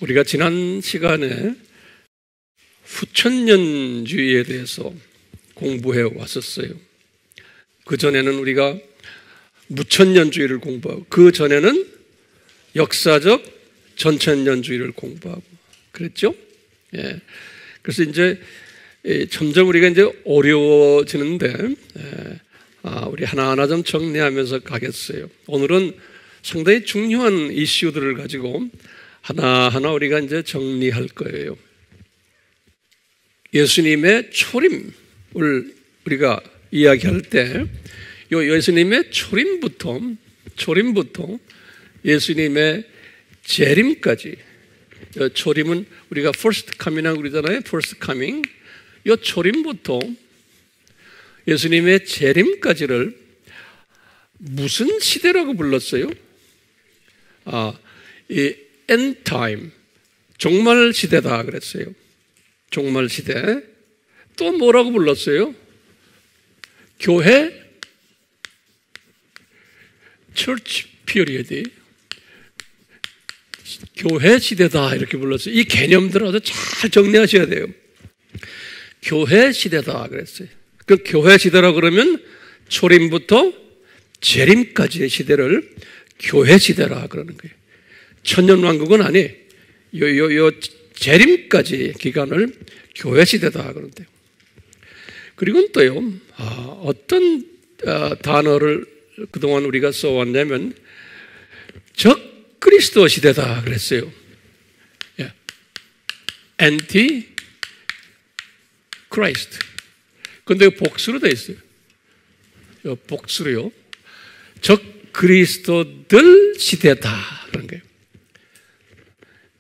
우리가 지난 시간에 후천년주의에 대해서 공부해 왔었어요. 그전에는 우리가 무천년주의를 공부하고, 그 전에는 역사적 전천년주의를 공부하고 그랬죠? 예. 그래서 이제 점점 우리가 이제 어려워지는데, 우리 하나하나 좀 정리하면서 가겠어요. 오늘은 상당히 중요한 이슈들을 가지고 하나하나 우리가 이제 정리할 거예요. 예수님의 초림을 우리가 이야기할 때, 예수님의 초림부터 예수님의 재림까지, 초림은 우리가 first coming이라고 그러잖아요. first coming. 이 초림부터 예수님의 재림까지를 무슨 시대라고 불렀어요? 이 end time, 종말 시대다 그랬어요. 종말 시대. 또 뭐라고 불렀어요? 교회 church period, 교회 시대다 이렇게 불렀어요. 이 개념들을 아주 잘 정리하셔야 돼요. 교회 시대다 그랬어요. 그 교회 시대라 그러면 초림부터 재림까지의 시대를 교회 시대라 그러는 거예요. 천년왕국은 아니, 요 재림까지 기간을 교회 시대다 그런대요. 그리고 또요, 어떤 단어를 그동안 우리가 써왔냐면 적 그리스도 시대다 그랬어요. anti Christ. 근데 복수로 되어 있어요. 복수로요. 적 그리스도들 시대다 그런 거예요.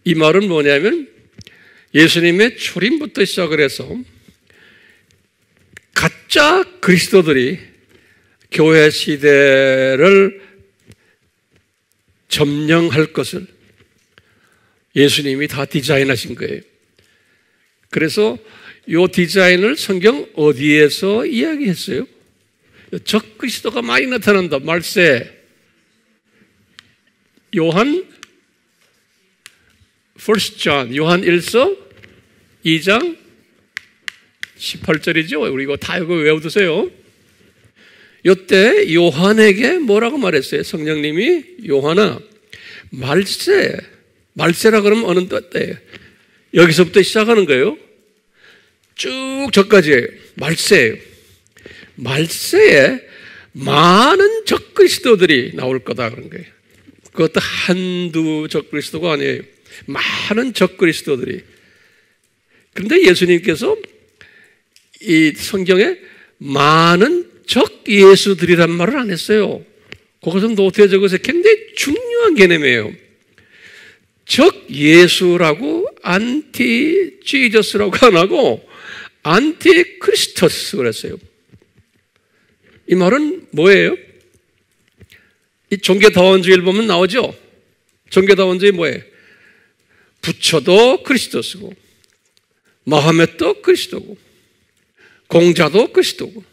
이 말은 뭐냐면 예수님의 초림부터 시작을 해서 가짜 그리스도들이 교회 시대를 점령할 것을 예수님이 다 디자인하신 거예요. 그래서 이 디자인을 성경 어디에서 이야기했어요? 적 그리스도가 많이 나타난다. 말세. 요한 1 John, 요한 1서 2장 18절이죠. 우리 이거 다 이거 외워두세요. 이때 요한에게 뭐라고 말했어요? 성령님이 요한아, 말세라 그러면 어느 때예요? 여기서부터 시작하는 거예요. 쭉 저까지예요. 말세예요. 말세에 많은 적그리스도들이 나올 거다 그런 거예요. 그것도 한두 적그리스도가 아니에요. 많은 적그리스도들이. 그런데 예수님께서 이 성경에 많은 적예수들이란 말을 안 했어요. 그것은 노트에 적어서 굉장히 중요한 개념이에요. 적예수라고 안티 지저스라고 안 하고 안티 크리스토스 그랬어요. 이 말은 뭐예요? 이 종교다원주의를 보면 나오죠? 종교다원주의 뭐예요? 부처도 그리스도스고, 마하멧도 그리스도고, 공자도 그리스도고,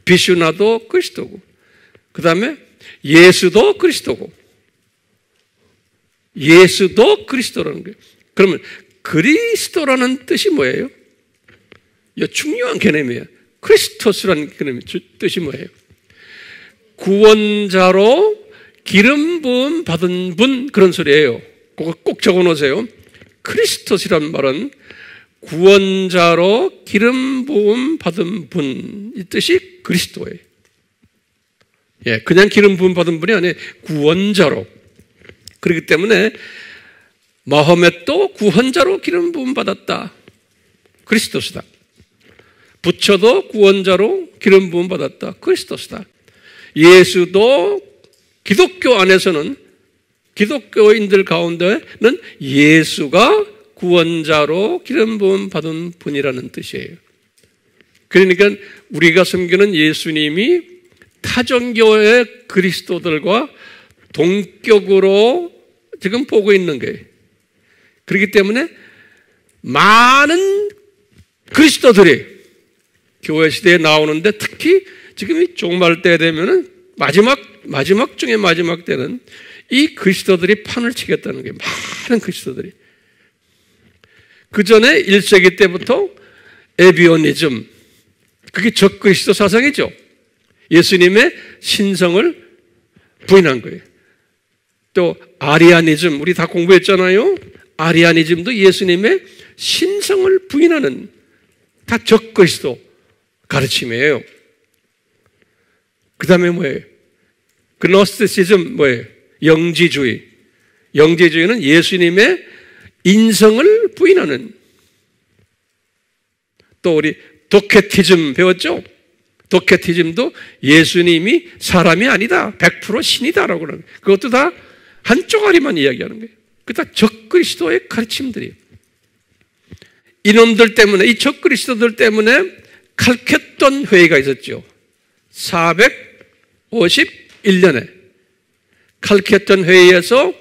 비슈나도 그리스도고, 그 다음에 예수도 그리스도고, 예수도 그리스도라는 거예요. 그러면 그리스도라는 뜻이 뭐예요? 이 중요한 개념이에요. 크리스토스라는 개념의 뜻이 뭐예요? 구원자로 기름 부음 받은 분, 그런 소리예요. 그거 꼭 적어 놓으세요. 크리스토스라는 말은 구원자로 기름 부음 받은 분, 이 뜻이 그리스도예요. 예, 그냥 기름 부음 받은 분이 아니에요. 구원자로. 그렇기 때문에 마호멧도 구원자로 기름 부음 받았다. 그리스도스다. 부처도 구원자로 기름 부음 받았다. 그리스도스다. 예수도 기독교 안에서는, 기독교인들 가운데는 예수가 구원자로 기름 부음 받은 분이라는 뜻이에요. 그러니까 우리가 섬기는 예수님이 타종교의 그리스도들과 동격으로 지금 보고 있는 거예요. 그렇기 때문에 많은 그리스도들이 교회 시대에 나오는데, 특히 지금 이 종말 때 되면은 마지막 중에 마지막 때는 이 그리스도들이 판을 치겠다는 거예요. 많은 그리스도들이. 그 전에 1세기 때부터 에비오니즘, 그게 적그리스도 사상이죠. 예수님의 신성을 부인한 거예요. 또 아리아니즘, 우리 다 공부했잖아요. 아리아니즘도 예수님의 신성을 부인하는 다 적그리스도 가르침이에요. 그 다음에 뭐예요? 그노스티시즘 뭐예요? 영지주의. 영지주의는 예수님의 인성을 부인하는. 또 우리 도케티즘 배웠죠? 도케티즘도 예수님이 사람이 아니다, 100% 신이다라고 그러는 거예요. 그것도 다 한쪽아리만 이야기하는 거예요. 그게 다 적그리스도의 가르침들이에요. 이놈들 때문에, 이 적그리스도들 때문에 칼케돈 회의가 있었죠. 451년에 칼케돈 회의에서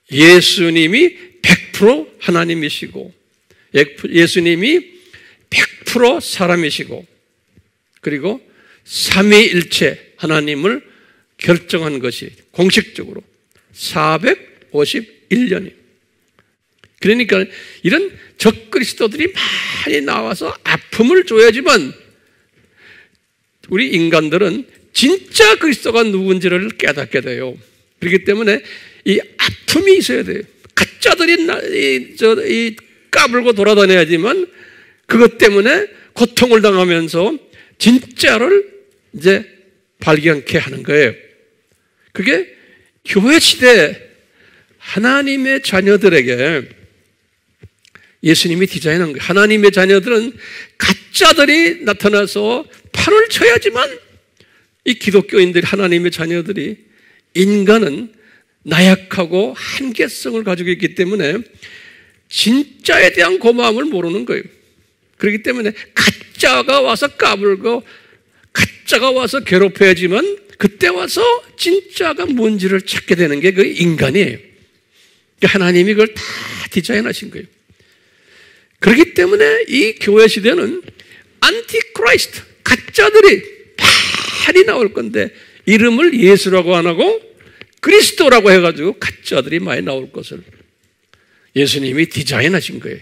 예수님이 100% 하나님이시고 예수님이 100% 사람이시고 그리고 삼위일체 하나님을 결정한 것이 공식적으로 451년이에요. 그러니까 이런 적그리스도들이 많이 나와서 아픔을 줘야지만 우리 인간들은 진짜 그리스도가 누군지를 깨닫게 돼요. 그렇기 때문에 이 아픔이 있어야 돼요. 가짜들이 까불고 돌아다녀야지만 그것 때문에 고통을 당하면서 진짜를 이제 발견케 하는 거예요. 그게 교회 시대 하나님의 자녀들에게 예수님이 디자인한 거예요. 하나님의 자녀들은 가짜들이 나타나서 판을 쳐야지만 이 기독교인들이, 하나님의 자녀들이, 인간은 나약하고 한계성을 가지고 있기 때문에 진짜에 대한 고마움을 모르는 거예요. 그렇기 때문에 가짜가 와서 까불고 가짜가 와서 괴롭혀야지만 그때 와서 진짜가 뭔지를 찾게 되는 게 그 인간이에요. 하나님이 그걸 다 디자인하신 거예요. 그렇기 때문에 이 교회 시대는 안티크라이스트, 가짜들이 많이 나올 건데 이름을 예수라고 안 하고 그리스도라고 해가지고 가짜들이 많이 나올 것을 예수님이 디자인하신 거예요.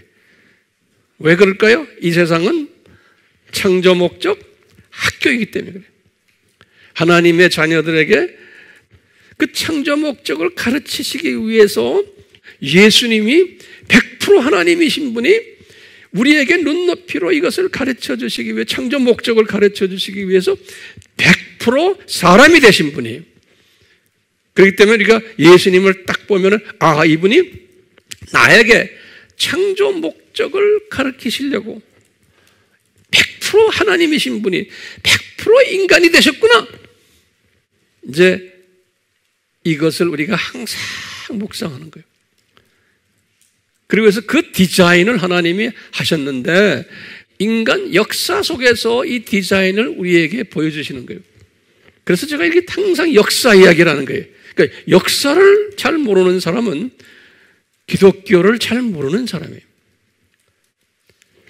왜 그럴까요? 이 세상은 창조 목적 학교이기 때문에 그래요. 하나님의 자녀들에게 그 창조 목적을 가르치시기 위해서 예수님이 100% 하나님이신 분이 우리에게 눈높이로 이것을 가르쳐 주시기 위해, 창조 목적을 가르쳐 주시기 위해서 100% 사람이 되신 분이에요. 그렇기 때문에 우리가 예수님을 딱 보면은, 아, 이분이 나에게 창조 목적을 가르치시려고 100% 하나님이신 분이 100% 인간이 되셨구나. 이제 이것을 우리가 항상 묵상하는 거예요. 그리고 그래서 그 디자인을 하나님이 하셨는데 인간 역사 속에서 이 디자인을 우리에게 보여주시는 거예요. 그래서 제가 이렇게 항상 역사 이야기를 하는 거예요. 그러니까 역사를 잘 모르는 사람은 기독교를 잘 모르는 사람이에요.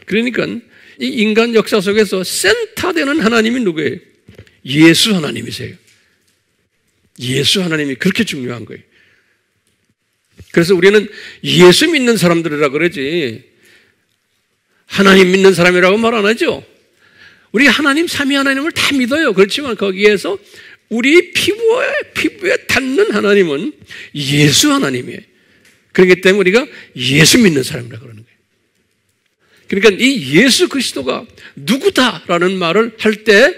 그러니까 이 인간 역사 속에서 센터되는 하나님이 누구예요? 예수 하나님이세요. 예수 하나님이 그렇게 중요한 거예요. 그래서 우리는 예수 믿는 사람들이라 그러지 하나님 믿는 사람이라고 말 안 하죠. 우리 하나님, 삼위 하나님을 다 믿어요. 그렇지만 거기에서 우리 피부에 닿는 하나님은 예수 하나님이에요. 그렇기 때문에 우리가 예수 믿는 사람이라고 그러는 거예요. 그러니까 이 예수 그리스도가 누구다라는 말을 할 때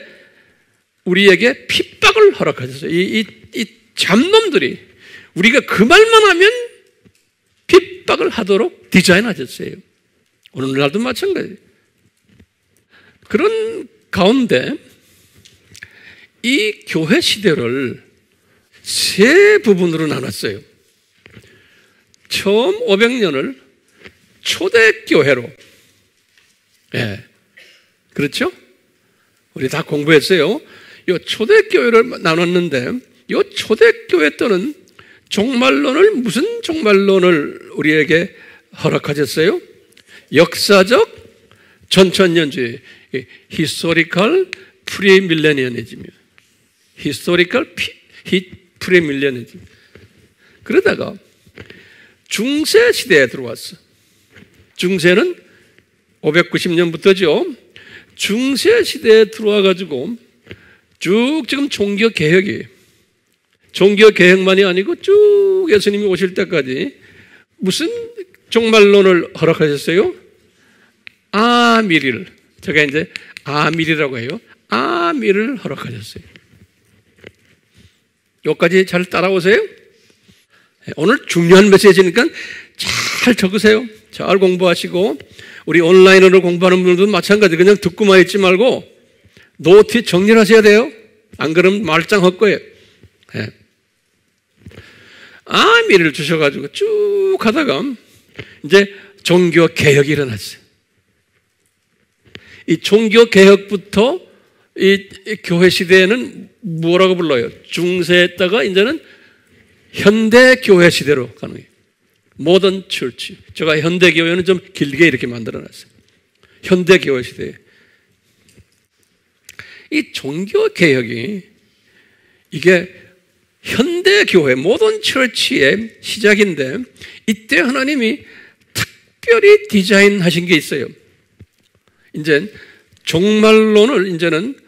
우리에게 핍박을 허락하셨어요. 이 잡놈들이 우리가 그 말만 하면 핍박을 하도록 디자인하셨어요. 오늘날도 마찬가지예요. 그런 가운데 이 교회 시대를 세 부분으로 나눴어요. 처음 500년을 초대교회로, 예, 그렇죠? 우리 다 공부했어요. 이 초대교회를 나눴는데 이 초대교회 때는 종말론을, 무슨 종말론을 우리에게 허락하셨어요? 역사적 전천년주의, 히스토리컬 프리밀레니언이즘이에요. 히스토리컬 프리밀레니즘. 그러다가 중세 시대에 들어왔어. 중세는 590년부터죠. 중세 시대에 들어와 가지고 쭉 지금 종교 개혁이, 종교 개혁만이 아니고 쭉 예수님이 오실 때까지 무슨 종말론을 허락하셨어요? 아미리를, 제가 이제 아미리라고 해요. 아미를 허락하셨어요. 여기까지 잘 따라오세요? 오늘 중요한 메시지니까 잘 적으세요. 잘 공부하시고, 우리 온라인으로 공부하는 분들도 마찬가지. 그냥 듣고만 있지 말고 노트 정리를 하셔야 돼요. 안 그러면 말짱할 거예요. 네. 아미를 주셔가지고 쭉 하다가 이제 종교 개혁이 일어났어요. 이 종교 개혁부터 이 교회 시대에는 뭐라고 불러요? 중세에다가 이제는 현대 교회 시대로 가는 거예요. 모던 철치. 제가 현대 교회는 좀 길게 이렇게 만들어놨어요. 현대 교회 시대에 이 종교 개혁이 이게 현대 교회 모던 철치의 시작인데, 이때 하나님이 특별히 디자인하신 게 있어요. 이제 종말론을 이제는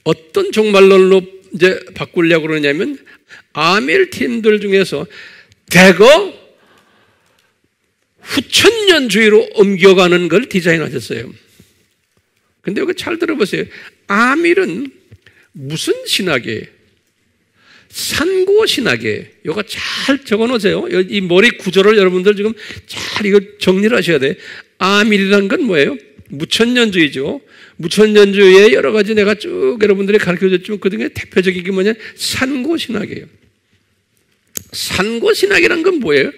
어떤 종말론으로 이제 바꾸려고 그러냐면, 아밀 팀들 중에서 대거 후천년주의로 옮겨가는 걸 디자인하셨어요. 근데 여기 잘 들어보세요. 아밀은 무슨 신학이에요? 산고신학이에요. 이거 잘 적어 놓으세요. 이 머리 구조를 여러분들 지금 잘 이거 정리를 하셔야 돼요. 아밀이란 건 뭐예요? 무천년주의죠. 무천년주의의 여러 가지 내가 쭉 여러분들이 가르쳐 줬지만 그 중에 대표적인 게 뭐냐? 산고신학이에요. 산고신학이란 건 뭐예요?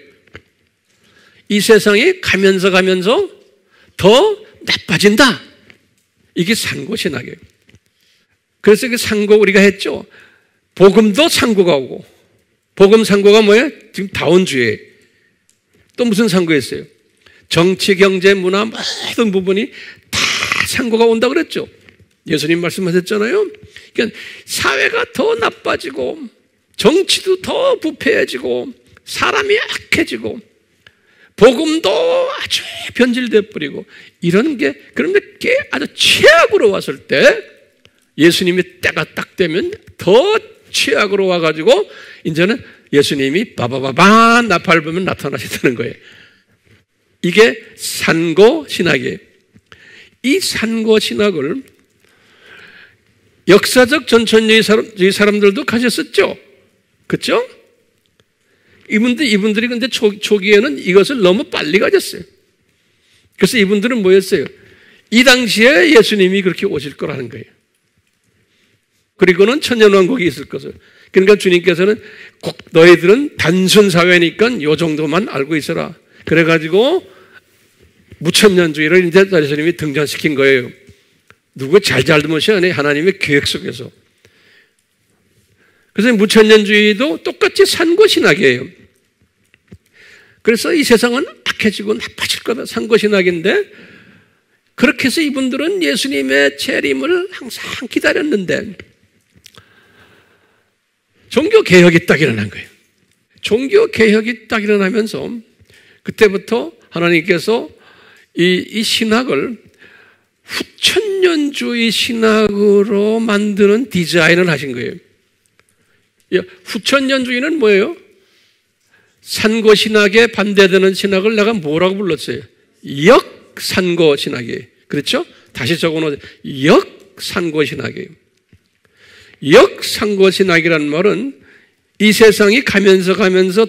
이 세상이 가면서 더 나빠진다. 이게 산고신학이에요. 그래서 그 산고 우리가 했죠. 복음도 산고가 오고, 복음 산고가 뭐예요? 지금 다원주의. 또 무슨 산고였어요? 정치, 경제, 문화 모든 부분이 다 산고가 온다 그랬죠. 예수님 말씀하셨잖아요. 그러니까 사회가 더 나빠지고, 정치도 더 부패해지고, 사람이 악해지고, 복음도 아주 변질돼 버리고, 이런 게, 그런데 그게 아주 최악으로 왔을 때 예수님이 때가 딱 되면 더 최악으로 와가지고 이제는 예수님이 바바바바 나팔불면 나타나셨다는 거예요. 이게 산고신학이에요. 이 산고신학을 역사적 전천주의 사람들도 가졌었죠. 그렇죠? 이분들이 근데 초기에는 이것을 너무 빨리 가졌어요. 그래서 이분들은 뭐였어요? 이 당시에 예수님이 그렇게 오실 거라는 거예요. 그리고는 천년왕국이 있을 것을. 그러니까 주님께서는 꼭 너희들은 단순 사회니까 요 정도만 알고 있어라. 그래가지고 무천년주의를 이제 예수님이 등장시킨 거예요. 누구 잘못이 아니에요. 하나님의 계획 속에서. 그래서 무천년주의도 똑같이 산고신학이에요. 그래서 이 세상은 악해지고 나빠질 거다. 산고신학인데, 그렇게 해서 이분들은 예수님의 재림을 항상 기다렸는데, 종교개혁이 딱 일어난 거예요. 종교개혁이 딱 일어나면서 그때부터 하나님께서 이 신학을 후천년주의 신학으로 만드는 디자인을 하신 거예요. 후천년주의는 뭐예요? 산고신학에 반대되는 신학을 내가 뭐라고 불렀어요? 역산고신학이에요. 그렇죠? 다시 적어놓으세요. 역산고신학이에요. 역산고신학이라는 말은 이 세상이 가면서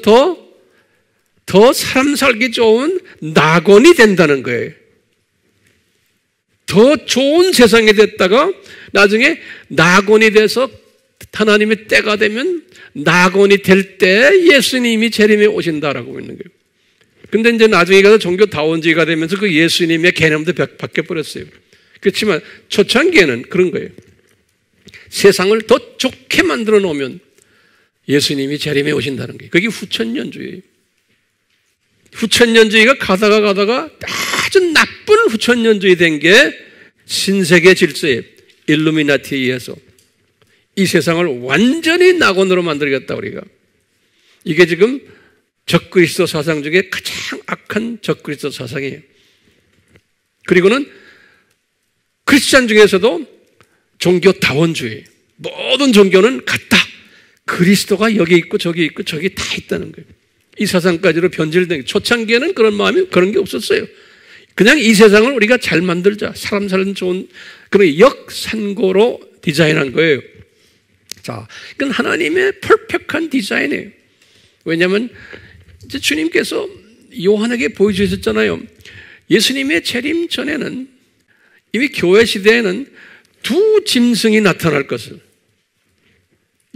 더 사람 살기 좋은 낙원이 된다는 거예요. 더 좋은 세상이 됐다가 나중에 낙원이 돼서 하나님의 때가 되면 낙원이 될 때 예수님이 재림에 오신다라고 있는 거예요. 근데 이제 나중에 가서 종교 다원주의가 되면서 그 예수님의 개념도 바뀌어버렸어요. 그렇지만 초창기에는 그런 거예요. 세상을 더 좋게 만들어 놓으면 예수님이 재림에 오신다는 거예요. 그게 후천년주의예요. 후천년주의가 가다가 아주 나쁜 후천년주의 된 게 신세계 질서에 일루미나티에 의해서 이 세상을 완전히 낙원으로 만들겠다 우리가. 이게 지금 적그리스도 사상 중에 가장 악한 적그리스도 사상이에요. 그리고는 크리스찬 중에서도 종교다원주의. 모든 종교는 같다. 그리스도가 여기 있고 저기 있고 저기 다 있다는 거예요. 이 사상까지로 변질된, 초창기에는 그런 마음이, 그런 게 없었어요. 그냥 이 세상을 우리가 잘 만들자. 사람 살는 좋은 그런 역산고로 디자인한 거예요. 자, 그건 하나님의 퍼펙트한 디자인이에요. 왜냐하면 이제 주님께서 요한에게 보여주셨잖아요. 예수님의 재림 전에는 이미 교회 시대에는 두 짐승이 나타날 것을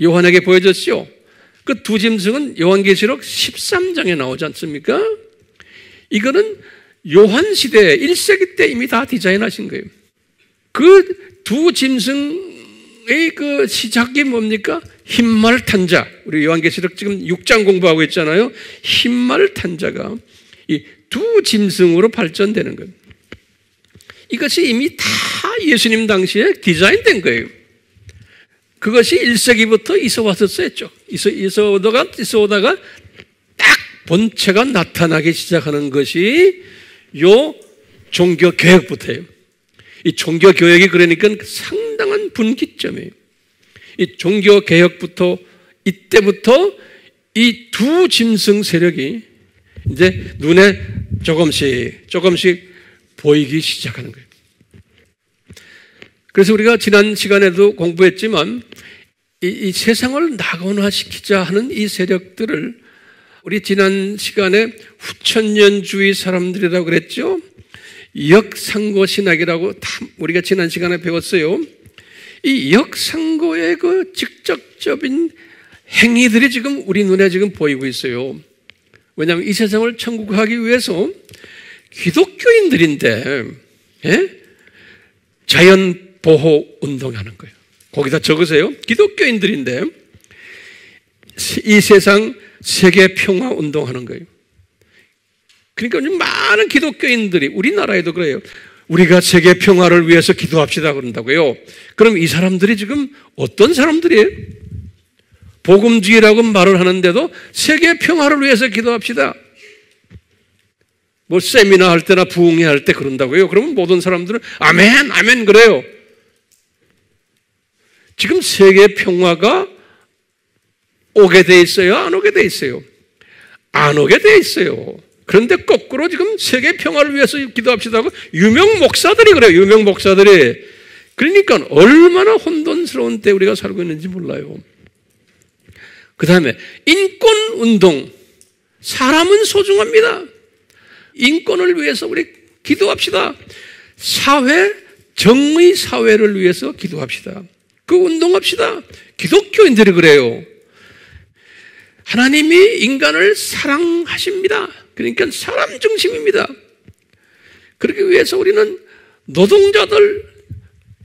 요한에게 보여줬죠. 그 두 짐승은 요한계시록 13장에 나오지 않습니까? 이거는 요한 시대 1세기 때 이미 다 디자인하신 거예요. 그 두 짐승의 그 시작이 뭡니까? 흰말 탄 자. 우리 요한계시록 지금 6장 공부하고 있잖아요. 흰말 탄 자가 이 두 짐승으로 발전되는 거예요. 이것이 이미 다 예수님 당시에 디자인된 거예요. 그것이 1세기부터 있어 왔었어요. 있어 오다가 딱 본체가 나타나기 시작하는 것이 요 종교 개혁부터예요. 이 종교 개혁이 그러니까 상당한 분기점이에요. 이 종교 개혁부터 이때부터 이 두 짐승 세력이 이제 눈에 조금씩 보이기 시작하는 거예요. 그래서 우리가 지난 시간에도 공부했지만 이 세상을 낙원화시키자 하는 이 세력들을 우리 지난 시간에 후천년주의 사람들이라고 그랬죠. 역상고 신학이라고 우리가 지난 시간에 배웠어요. 이 역상고의 그 직접적인 행위들이 지금 우리 눈에 지금 보이고 있어요. 왜냐하면 이 세상을 천국하기 위해서 기독교인들인데 자연 보호 운동하는 거예요. 거기다 적으세요. 기독교인들인데 이 세상 세계 평화 운동하는 거예요. 그러니까 많은 기독교인들이 우리나라에도 그래요. 우리가 세계 평화를 위해서 기도합시다 그런다고요. 그럼 이 사람들이 지금 어떤 사람들이에요? 복음주의라고 말을 하는데도 세계 평화를 위해서 기도합시다. 뭐 세미나 할 때나 부흥회 할 때 그런다고요. 그러면 모든 사람들은 아멘, 아멘 그래요. 지금 세계 평화가 오게 돼 있어요? 안 오게 돼 있어요? 안 오게 돼 있어요. 그런데 거꾸로 지금 세계 평화를 위해서 기도합시다고 유명 목사들이 그래요. 유명 목사들이. 그러니까 얼마나 혼돈스러운 때 우리가 살고 있는지 몰라요. 그 다음에 인권운동. 사람은 소중합니다. 인권을 위해서 우리 기도합시다. 정의 사회를 위해서 기도합시다. 그 운동합시다. 기독교인들이 그래요. 하나님이 인간을 사랑하십니다. 그러니까 사람 중심입니다. 그러기 위해서 우리는 노동자들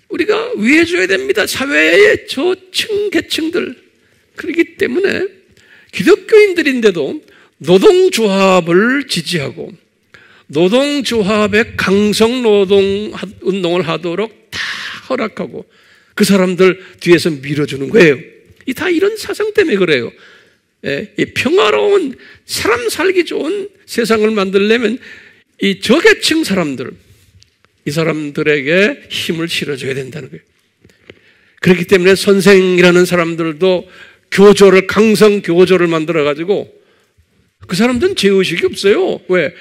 우리가 위해줘야 됩니다. 사회의 저층 계층들. 그렇기 때문에 기독교인들인데도 노동조합을 지지하고 노동조합의 강성노동 운동을 하도록 다 허락하고 그 사람들 뒤에서 밀어주는 거예요. 다 이런 사상 때문에 그래요. 이 평화로운 사람 살기 좋은 세상을 만들려면 이 저계층 사람들, 이 사람들에게 힘을 실어줘야 된다는 거예요. 그렇기 때문에 선생이라는 사람들도 강성 교조를 만들어가지고 그 사람들은 죄의식이 없어요. 왜?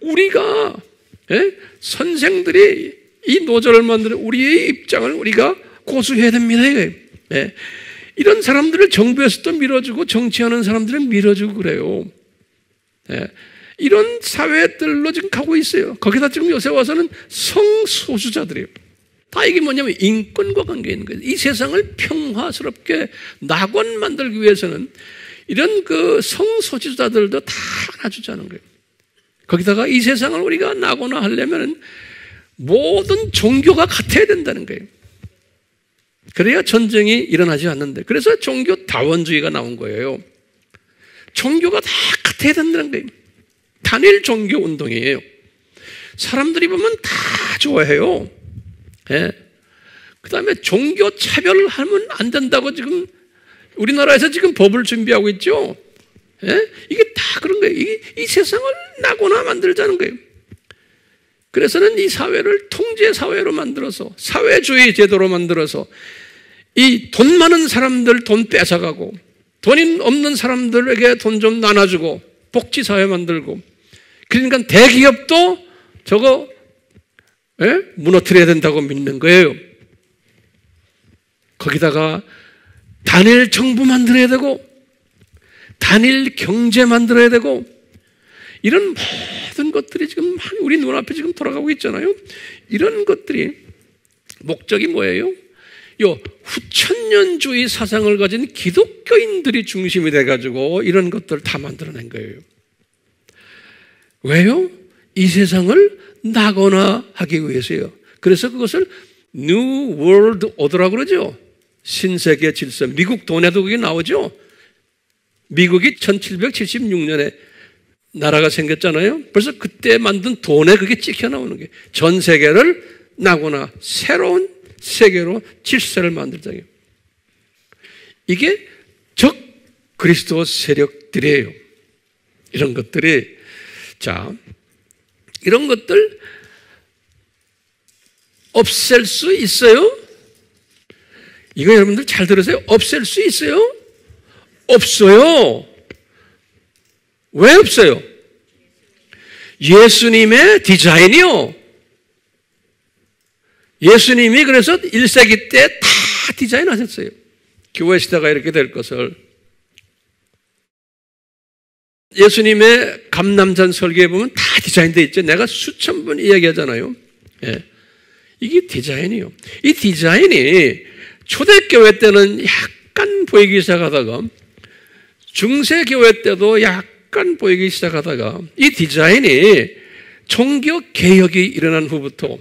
우리가 선생들이 이 노조를 만드는 우리의 입장을 우리가 고수해야 됩니다. 이런 사람들을 정부에서도 밀어주고 정치하는 사람들은 밀어주고 그래요. 이런 사회들로 지금 가고 있어요. 거기다 지금 요새 와서는 성소수자들이에요. 다 이게 뭐냐면 인권과 관계 있는 거예요. 이 세상을 평화스럽게 낙원 만들기 위해서는 이런 그 성소수자들도 다 안아주자는 거예요. 거기다가 이 세상을 우리가 낙원화하려면 모든 종교가 같아야 된다는 거예요. 그래야 전쟁이 일어나지 않는데. 그래서 종교다원주의가 나온 거예요. 종교가 다 같아야 된다는 거예요. 단일 종교 운동이에요. 사람들이 보면 다 좋아해요. 그 다음에 종교 차별을 하면 안 된다고 지금 우리나라에서 지금 법을 준비하고 있죠. 이게 다 그런 거예요. 이 세상을 낙원화 만들자는 거예요. 그래서는 이 사회를 통제사회로 만들어서 사회주의 제도로 만들어서 이 돈 많은 사람들 돈 뺏어가고 돈 없는 사람들에게 돈 좀 나눠주고 복지사회 만들고 그러니까 대기업도 저거 무너뜨려야 된다고 믿는 거예요. 거기다가 단일 정부 만들어야 되고 단일 경제 만들어야 되고 이런 모든 것들이 지금 우리 눈앞에 지금 돌아가고 있잖아요. 이런 것들이 목적이 뭐예요? 후천년주의 사상을 가진 기독교인들이 중심이 돼가지고 이런 것들을 다 만들어낸 거예요. 왜요? 이 세상을 낙원화하기 위해서요. 그래서 그것을 New World Order라고 그러죠. 신세계 질서. 미국 돈에도 그게 나오죠. 미국이 1776년에 나라가 생겼잖아요. 벌써 그때 만든 돈에 그게 찍혀 나오는 게 전 세계를 낙원화, 새로운 세계로 질서를 만들자. 이게 적 그리스도 세력들이에요. 이런 것들이 자 이런 것들 없앨 수 있어요? 이거 여러분들 잘 들으세요. 없앨 수 있어요? 없어요. 왜 없어요? 예수님의 디자인이요. 예수님이 그래서 1세기 때 다 디자인하셨어요. 교회 시대가 이렇게 될 것을. 예수님의 감람산 설교에 보면 다 디자인되어 있죠. 내가 수천 번 이야기하잖아요. 예. 이게 디자인이요. 이 디자인이 초대교회 때는 약간 보이기 시작하다가 중세교회 때도 약간 보이기 시작하다가 이 디자인이 종교개혁이 일어난 후부터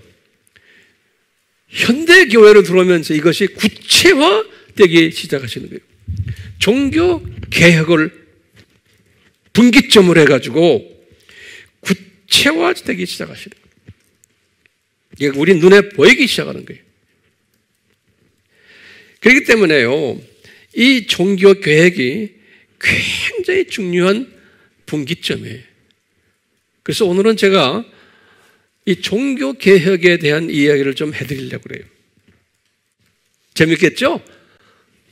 현대교회로 들어오면서 이것이 구체화되기 시작하시는 거예요. 종교개혁을 분기점을 해가지고 구체화되기 시작하시는 거예요. 이게 우리 눈에 보이기 시작하는 거예요. 그렇기 때문에요, 이 종교개혁이 굉장히 중요한 분기점이에요. 그래서 오늘은 제가 이 종교개혁에 대한 이야기를 좀 해드리려고 그래요. 재밌겠죠?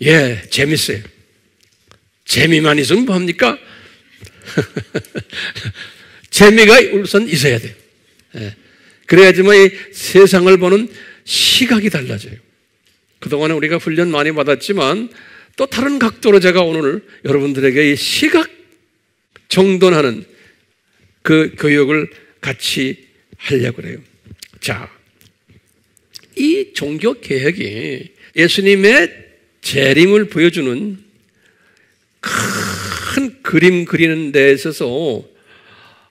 예, 재밌어요. 재미만 있으면 뭐합니까? 재미가 우선 있어야 돼요. 예. 그래야지만 이 세상을 보는 시각이 달라져요. 그동안에 우리가 훈련 많이 받았지만 또 다른 각도로 제가 오늘 여러분들에게 이 시각 정돈하는 그 교육을 같이 하려고 그래요. 자, 이 종교개혁이 예수님의 재림을 보여주는 큰 그림 그리는 데 있어서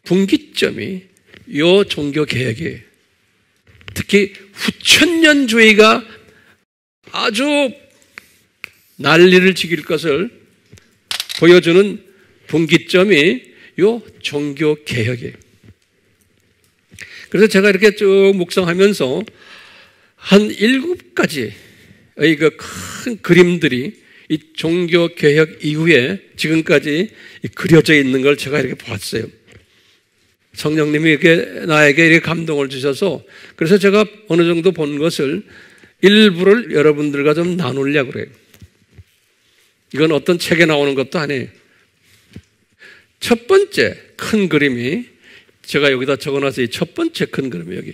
분기점이 이 종교개혁이에요. 특히 후천년주의가 아주 난리를 지길 것을 보여주는 분기점이 이 종교개혁이에요. 그래서 제가 이렇게 쭉 묵상하면서 한 7가지의 그 큰 그림들이 이 종교개혁 이후에 지금까지 그려져 있는 걸 제가 이렇게 보았어요. 성령님이 이렇게 나에게 이렇게 감동을 주셔서 그래서 제가 어느 정도 본 것을 일부를 여러분들과 좀 나누려고 그래요. 이건 어떤 책에 나오는 것도 아니에요. 첫 번째 큰 그림이 제가 여기다 적어놨어요. 이 첫 번째 큰 그림이 여기.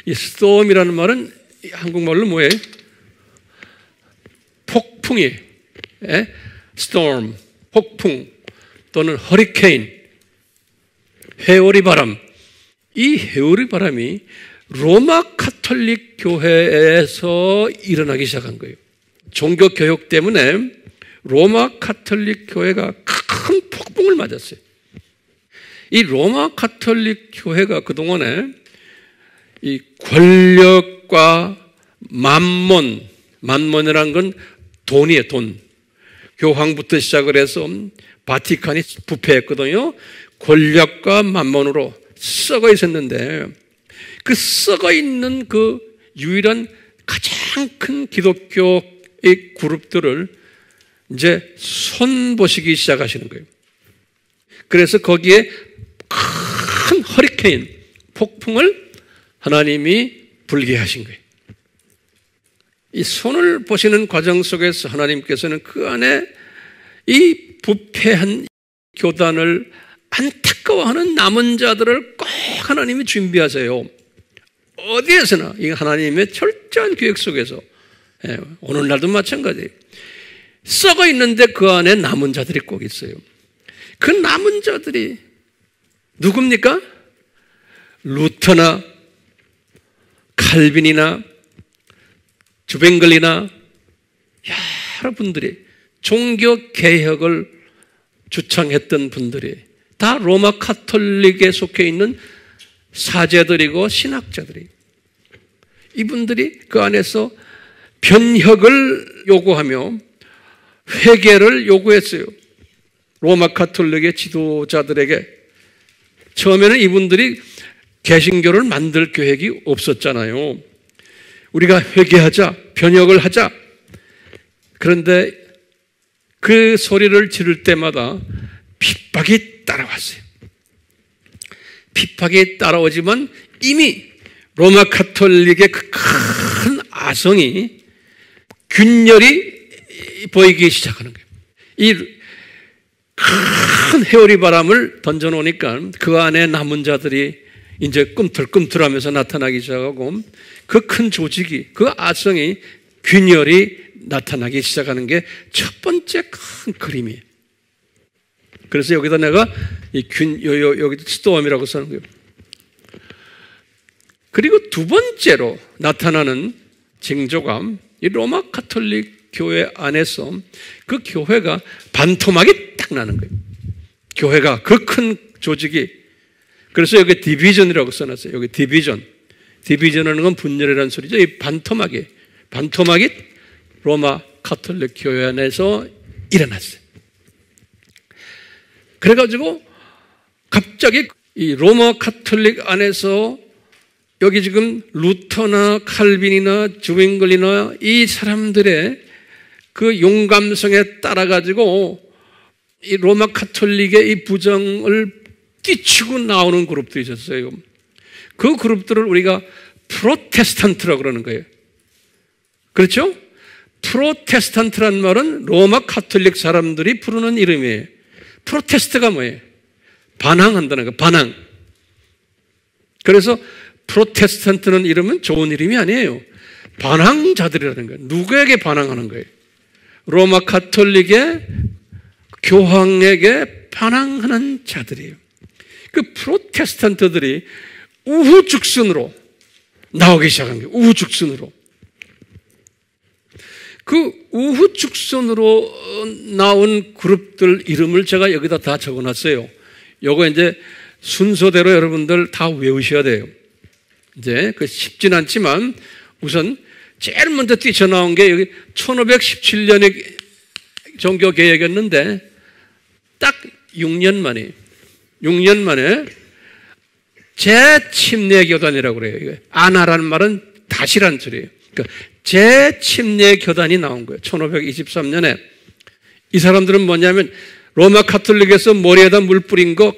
이 storm이라는 말은 한국말로 뭐예요? 폭풍이, storm, 폭풍 또는 허리케인, 회오리 바람. 이 회오리 바람이 로마 카톨릭 교회에서 일어나기 시작한 거예요. 종교 교육 때문에 로마 카톨릭 교회가 큰 폭풍을 맞았어요. 이 로마 카톨릭 교회가 그동안에 이 권력과 만몬이라는 건 돈이에요, 돈. 교황부터 시작을 해서 바티칸이 부패했거든요. 권력과 만몬으로 썩어 있었는데 그 썩어 있는 그 유일한 가장 큰 기독교의 그룹들을 이제 손보시기 시작하시는 거예요. 그래서 거기에 큰 허리케인, 폭풍을 하나님이 불개하신 거예요. 이 손을 보시는 과정 속에서 하나님께서는 그 안에 이 부패한 교단을 안타까워하는 남은 자들을 꼭 하나님이 준비하세요. 어디에서나 이 하나님의 철저한 계획 속에서, 오늘날도 마찬가지예요. 썩어 있는데 그 안에 남은 자들이 꼭 있어요. 그 남은 자들이 누굽니까? 루터나 칼빈이나 주뱅글리나 여러분들이 종교 개혁을 주창했던 분들이 다 로마 카톨릭에 속해 있는 사제들이고 신학자들이, 이분들이 그 안에서 변혁을 요구하며 회개를 요구했어요. 로마 카톨릭의 지도자들에게. 처음에는 이분들이 개신교를 만들 계획이 없었잖아요. 우리가 회개하자, 변혁을 하자. 그런데 그 소리를 지를 때마다 핍박이 따라왔어요. 핍박이 따라오지만 이미 로마 카톨릭의 그 큰 아성이 균열이 보이기 시작하는 거예요. 이 큰 해오리 바람을 던져놓으니까 그 안에 남은 자들이 이제 꿈틀꿈틀하면서 나타나기 시작하고 그 큰 조직이, 그 아성이, 균열이 나타나기 시작하는 게 첫 번째 큰 그림이에요. 그래서 여기다 내가 여기 스토엄이라고 쓰는 거예요. 그리고 두 번째로 나타나는 징조가 이 로마 카톨릭 교회 안에서 그 교회가 반토막이 딱 나는 거예요. 교회가 그 큰 조직이. 그래서 여기 디비전이라고 써놨어요. 여기 디비전. 디비전하는 건 분열이라는 소리죠. 이 반토막이 로마 카톨릭 교회 안에서 일어났어요. 그래가지고 갑자기 이 로마 카톨릭 안에서 여기 지금 루터나 칼빈이나 주윙글리나 이 사람들의 그 용감성에 따라가지고 이 로마 카톨릭의 이 부정을 끼치고 나오는 그룹들이 있었어요. 그 그룹들을 우리가 프로테스탄트라고 그러는 거예요. 그렇죠? 프로테스탄트란 말은 로마 카톨릭 사람들이 부르는 이름이에요. 프로테스트가 뭐예요? 반항한다는 거예요. 반항. 그래서 프로테스탄트는 이름은 좋은 이름이 아니에요. 반항자들이라는 거예요. 누구에게 반항하는 거예요? 로마 카톨릭의 교황에게 반항하는 자들이에요. 그 프로테스탄트들이 우후죽순으로 나오기 시작한 거예요. 우후죽순으로. 그 우후죽순으로 나온 그룹들 이름을 제가 여기다 다 적어놨어요. 요거 이제 순서대로 여러분들 다 외우셔야 돼요. 이제 그 쉽진 않지만 우선 제일 먼저 뛰쳐나온 게 여기 1517년에 종교개혁이었는데 딱 6년 만에 재침례교단이라고 그래요. 아나라는 말은 다시란 소리예요. 그러니까 재침례교단이 나온 거예요. 1523년에. 이 사람들은 뭐냐면 로마 카톨릭에서 머리에다 물 뿌린 거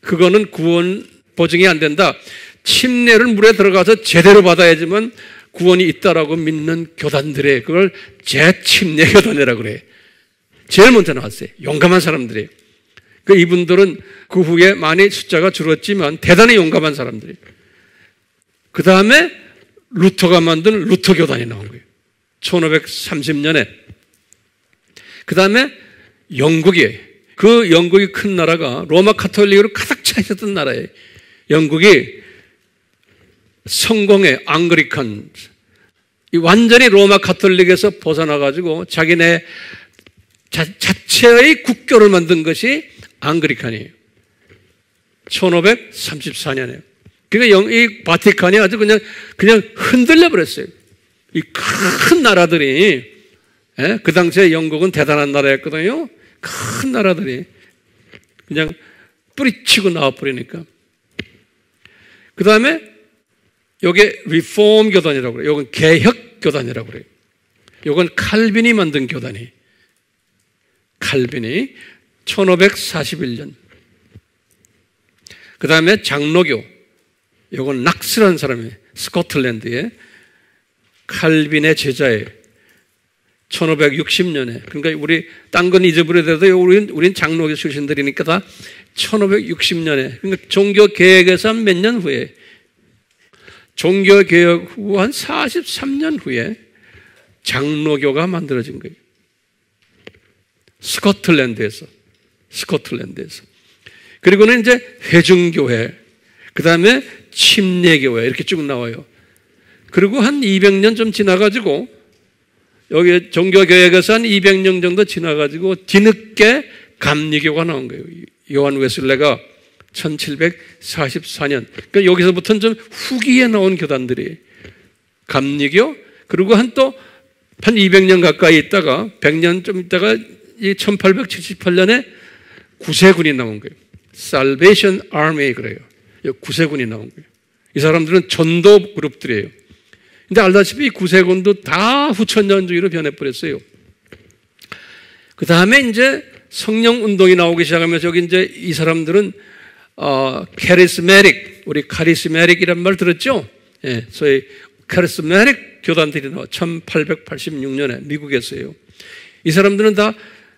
그거는 구원 보증이 안 된다. 침례를 물에 들어가서 제대로 받아야지만 구원이 있다라고 믿는 교단들의 그걸 재침례교단이라고 그래요. 제일 먼저 나왔어요. 용감한 사람들이에요. 이분들은 그 후에 많이 숫자가 줄었지만 대단히 용감한 사람들이에요. 그 다음에 루터가 만든 루터교단이 나온 거예요. 1530년에. 그 다음에 영국이에요. 그 영국이 큰 나라가 로마 카톨릭으로 가득 차 있었던 나라예요. 영국이 성공의 앙글리칸, 완전히 로마 카톨릭에서 벗어나가지고 자기네 자체의 국교를 만든 것이 앙글리칸이에요. 1534년에. 그러니까 이 바티칸이 아주 그냥 흔들려 버렸어요. 이 큰 나라들이, 그 당시에 영국은 대단한 나라였거든요. 큰 나라들이 그냥 뿌리치고 나와버리니까. 그 다음에 요게 리폼 교단이라고 그래요. 요건 개혁 교단이라고 그래요. 요건 칼빈이 만든 교단이. 칼빈이 1541년. 그 다음에 장로교. 이건 낙스라는 사람이 스코틀랜드에 칼빈의 제자예요. 1560년에. 그러니까 우리 딴 건 잊어버려도 우린 장로교 출신들이니까 다 1560년에. 그러니까 종교개혁에서 한 몇 년 후에, 종교개혁 후 한 43년 후에 장로교가 만들어진 거예요. 스코틀랜드에서. 그리고는 이제 회중교회, 그 다음에 침례교회 이렇게 쭉 나와요. 그리고 한 200년 좀 지나가지고 여기 종교개혁에서 한 200년 정도 지나가지고 뒤늦게 감리교가 나온 거예요. 요한 웨슬레가 1744년. 그러니까 여기서부터는 좀 후기에 나온 교단들이 감리교, 그리고 한 200년 가까이 있다가 100년 좀 있다가 이 1878년에 구세군이 나온 거예요. Salvation Army 그래요. 구세군이 나온 거예요. 이 사람들은 전도 그룹들이에요. 근데 알다시피 구세군도 다 후천년주의로 변해버렸어요. 그 다음에 이제 성령 운동이 나오기 시작하면서 여기 이제 이 사람들은 카리스메틱, 우리 카리스메틱이란 말 들었죠? 예, 소위 카리스메틱 교단들이 나와 1886년에 미국에서요. 이 사람들은 다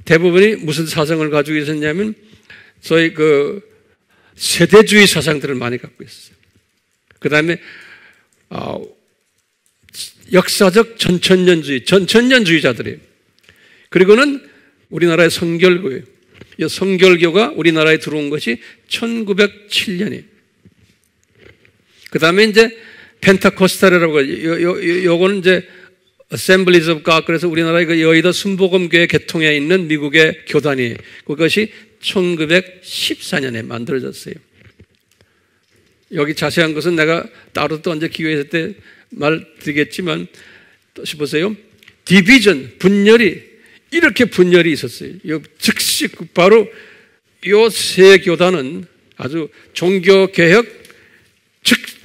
대부분이 무슨 사상을 가지고 있었냐면 소위 그 세대주의 사상들을 많이 갖고 있었어요. 그 다음에 역사적 전천년주의자들이에요. 그리고는 우리나라의 성결교예요. 이 성결교가 우리나라에 들어온 것이 1907년이에요. 그 다음에 이제 펜타코스탈이라고 요거는 이제 Assemblies of God, 그래서 우리나라의 그 여의도 순복음교회 개통에 있는 미국의 교단이에요. 그것이 1914년에 만들어졌어요. 여기 자세한 것은 내가 따로 또 언제 기회 있을 때 말드리겠지만, 다시 보세요. 디비전, 분열이, 이렇게 분열이 있었어요. 즉시 바로 이 세 교단은 아주 종교개혁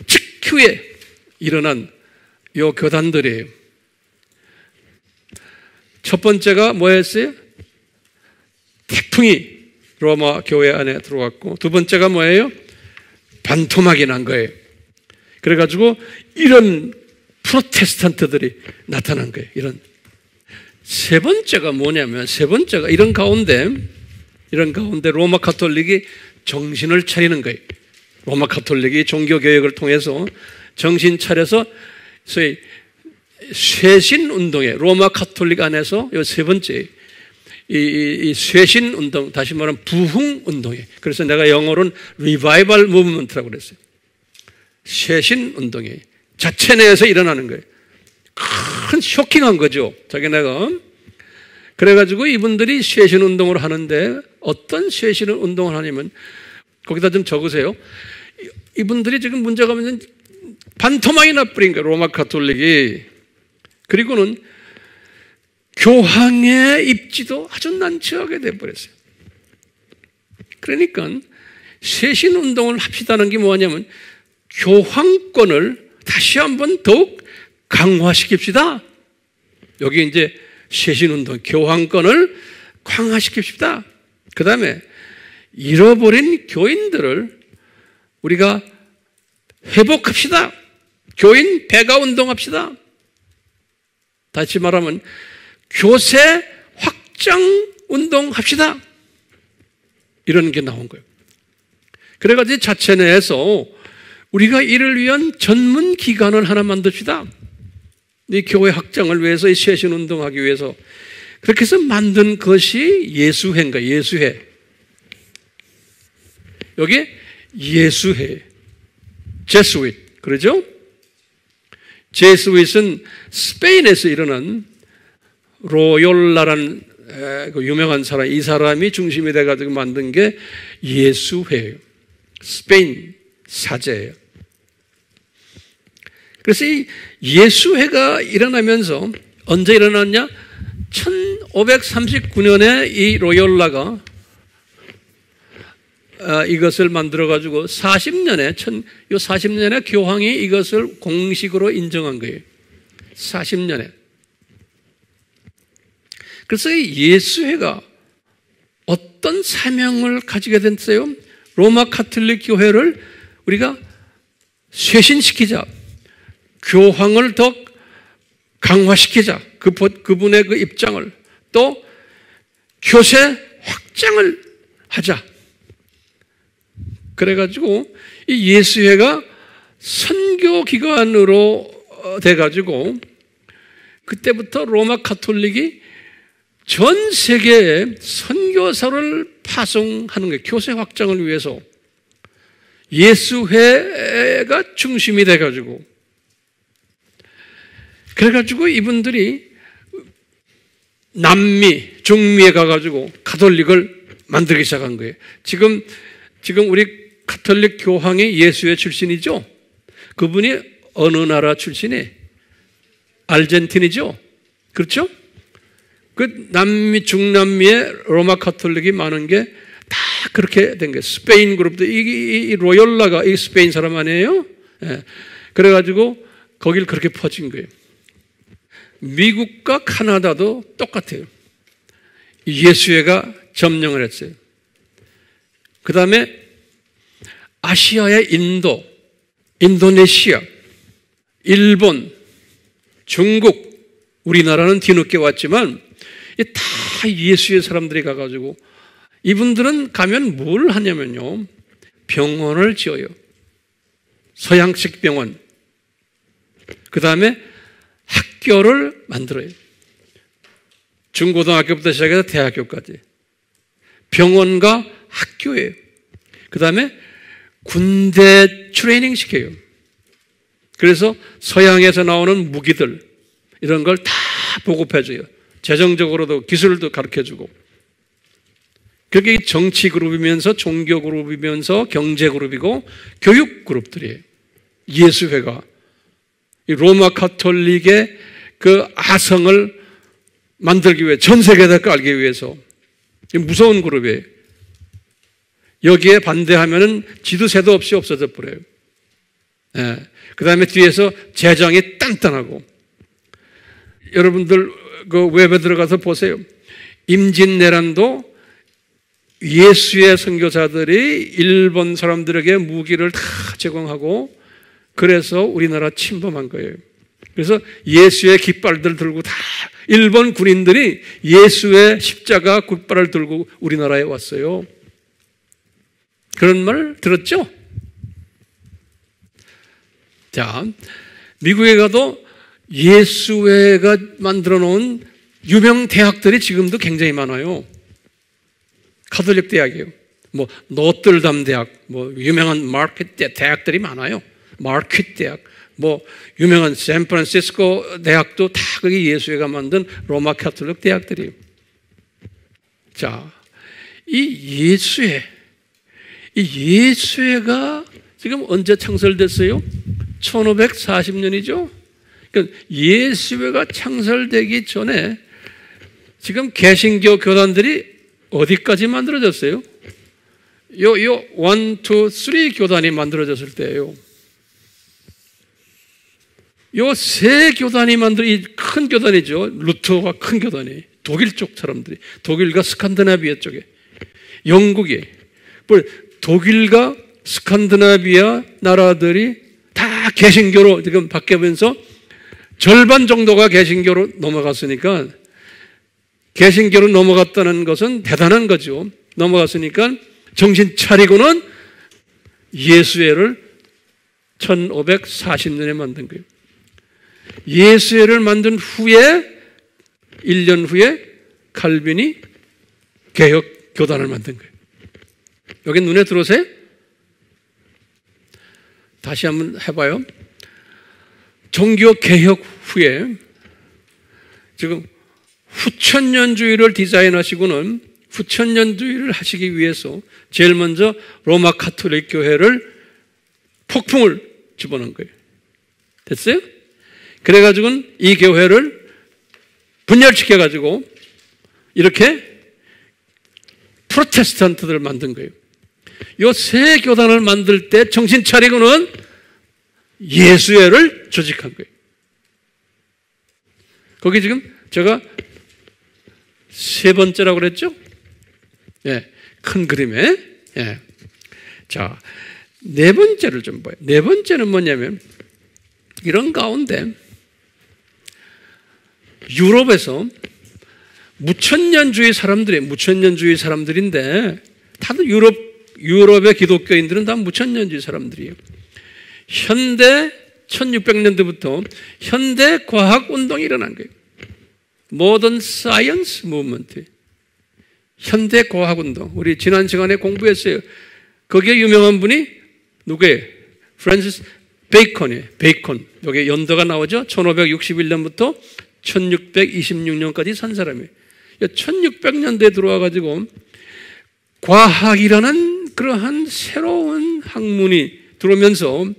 직후에 일어난 이 교단들이에요. 첫 번째가 뭐였어요? 태풍이 로마 교회 안에 들어왔고, 두 번째가 뭐예요? 반토막이 난 거예요. 그래가지고 이런 프로테스탄트들이 나타난 거예요. 이런. 세 번째가 뭐냐면, 이런 가운데 로마 가톨릭이 정신을 차리는 거예요. 로마 가톨릭이 종교개혁을 통해서 정신 차려서 소위 쇄신 운동에, 로마 가톨릭 안에서 이 세 번째, 이 쇄신 운동, 다시 말하면 부흥 운동에, 그래서 내가 영어로는 리바이벌 무브먼트라고 그랬어요. 쇄신 운동에 자체 내에서 일어나는 거예요. 큰 쇼킹한 거죠. 자기네가. 그래가지고 이분들이 쇄신 운동을 하는데, 어떤 쇄신 운동을 하냐면, 거기다 좀 적으세요. 이분들이 지금 문제가 뭐냐면 반토막이 나버린 거예요. 로마 가톨릭이. 그리고는 교황의 입지도 아주 난처하게 돼버렸어요. 그러니까 쇄신 운동을 합시다는 게 뭐냐면, 교황권을 다시 한번 더욱 강화시킵시다. 여기 이제 쇄신 운동, 교황권을 강화시킵시다. 그 다음에 잃어버린 교인들을 우리가 회복합시다. 교인 배가 운동합시다. 다시 말하면 교세 확장 운동합시다. 이런 게 나온 거예요. 그래가지고 자체 내에서 우리가 이를 위한 전문 기관을 하나 만듭시다. 이 교회 확장을 위해서, 이 쇄신 운동하기 위해서. 그렇게 해서 만든 것이 예수회인가, 예수회. 여기 예수회. 제스윗. 그러죠? 제스윗은 스페인에서 일어난 로욜라라는 유명한 사람, 이 사람이 중심이 돼가지고 만든 게 예수회예요. 스페인 사제예요. 그래서 이 예수회가 일어나면서 언제 일어났냐? 1539년에 이 로욜라가 이것을 만들어가지고 40년에 교황이 이것을 공식으로 인정한 거예요. 40년에. 그래서 이 예수회가 어떤 사명을 가지게 됐어요? 로마 가톨릭 교회를 우리가 쇄신시키자. 교황을 더 강화시키자. 그분의 그 입장을. 또 교세 확장을 하자. 그래가지고 이 예수회가 선교 기관으로 돼가지고 그때부터 로마 가톨릭이 전 세계에 선교사를 파송하는 거예요. 교세 확장을 위해서. 예수회가 중심이 돼가지고. 그래가지고 이분들이 남미, 중미에 가가지고 가톨릭을 만들기 시작한 거예요. 지금 우리 가톨릭 교황이 예수회 출신이죠? 그분이 어느 나라 출신이? 아르헨틴이죠? 그렇죠? 그 남미, 중남미에 로마 가톨릭이 많은 게 다 그렇게 된 거예요. 스페인 그룹도, 이 로열라가 이 스페인 사람 아니에요? 예. 그래가지고 거길 그렇게 퍼진 거예요. 미국과 카나다도 똑같아요. 예수회가 점령을 했어요. 그 다음에 아시아의 인도, 인도네시아, 일본, 중국, 우리나라는 뒤늦게 왔지만 다 예수의 사람들이 가가지고 이분들은 가면 뭘 하냐면요. 병원을 지어요. 서양식 병원. 그 다음에 학교를 만들어요. 중고등학교부터 시작해서 대학교까지. 병원과 학교예요. 그 다음에 군대 트레이닝 시켜요. 그래서 서양에서 나오는 무기들 이런 걸 다 보급해줘요. 재정적으로도 기술도 가르쳐주고. 그게 정치 그룹이면서 종교 그룹이면서 경제 그룹이고 교육 그룹들이에요. 예수회가 이 로마 가톨릭의 그 아성을 만들기 위해 전 세계에다 깔기 위해서 무서운 그룹이에요. 여기에 반대하면은 지도새도 없이 없어져 버려요. 예. 그 다음에 뒤에서 재정이 단단하고. 여러분들 그 웹에 들어가서 보세요. 임진왜란도 예수의 선교사들이 일본 사람들에게 무기를 다 제공하고 그래서 우리나라 침범한 거예요. 그래서 예수의 깃발들 들고 다 일본 군인들이 예수의 십자가 깃발을 들고 우리나라에 왔어요. 그런 말 들었죠? 자, 미국에 가도 예수회가 만들어 놓은 유명 대학들이 지금도 굉장히 많아요. 가톨릭 대학이에요. 뭐 노틀담 대학, 뭐 유명한 마켓 대학들이 많아요. 마켓 대학, 뭐 유명한 샌프란시스코 대학도 다 그게 예수회가 만든 로마 가톨릭 대학들이에요. 자, 이 예수회가 지금 언제 창설됐어요? 1540년이죠? 그러니까 예수회가 창설되기 전에 지금 개신교 교단들이 어디까지 만들어졌어요? 요 1, 2, 3 교단이 만들어졌을 때예요. 요 세 교단이 이 큰 교단이죠. 루터가 큰 교단이. 독일 쪽 사람들이. 독일과 스칸디나비아 쪽에. 영국이. 독일과 스칸디나비아 나라들이 다 개신교로 지금 바뀌면서 절반 정도가 개신교로 넘어갔으니까 개신교로 넘어갔다는 것은 대단한 거죠. 넘어갔으니까 정신 차리고는 예수회를 1540년에 만든 거예요. 예수회를 만든 후에 1년 후에 칼빈이 개혁 교단을 만든 거예요. 여기 눈에 들어오세요? 다시 한번 해봐요. 종교 개혁 후에 지금 후천년주의를 디자인하시고는 후천년주의를 하시기 위해서 제일 먼저 로마 가톨릭 교회를 폭풍을 집어넣은 거예요. 됐어요? 그래가지고는 이 교회를 분열시켜가지고 이렇게 프로테스탄트들을 만든 거예요. 이 세 교단을 만들 때 정신 차리고는 예수회를 조직한 거예요. 거기 지금 제가 세 번째라고 그랬죠? 예, 큰 그림에. 예. 자, 네 번째를 좀 봐요. 네 번째는 뭐냐면 이런 가운데 유럽에서 무천년주의 사람들인데 다들 유럽의 기독교인들은 다 무천년주의 사람들이에요. 현대 1600년대부터 현대 과학 운동이 일어난 거예요. 모던 사이언스 무브먼트. 현대 과학 운동. 우리 지난 시간에 공부했어요. 거기에 유명한 분이 누구예요? 프란시스 베이컨이에요. 베이컨. 여기 연도가 나오죠? 1561년부터 1626년까지 산 사람이에요. 1600년대에 들어와 가지고 과학이라는 그러한 새로운 학문이 들어오면서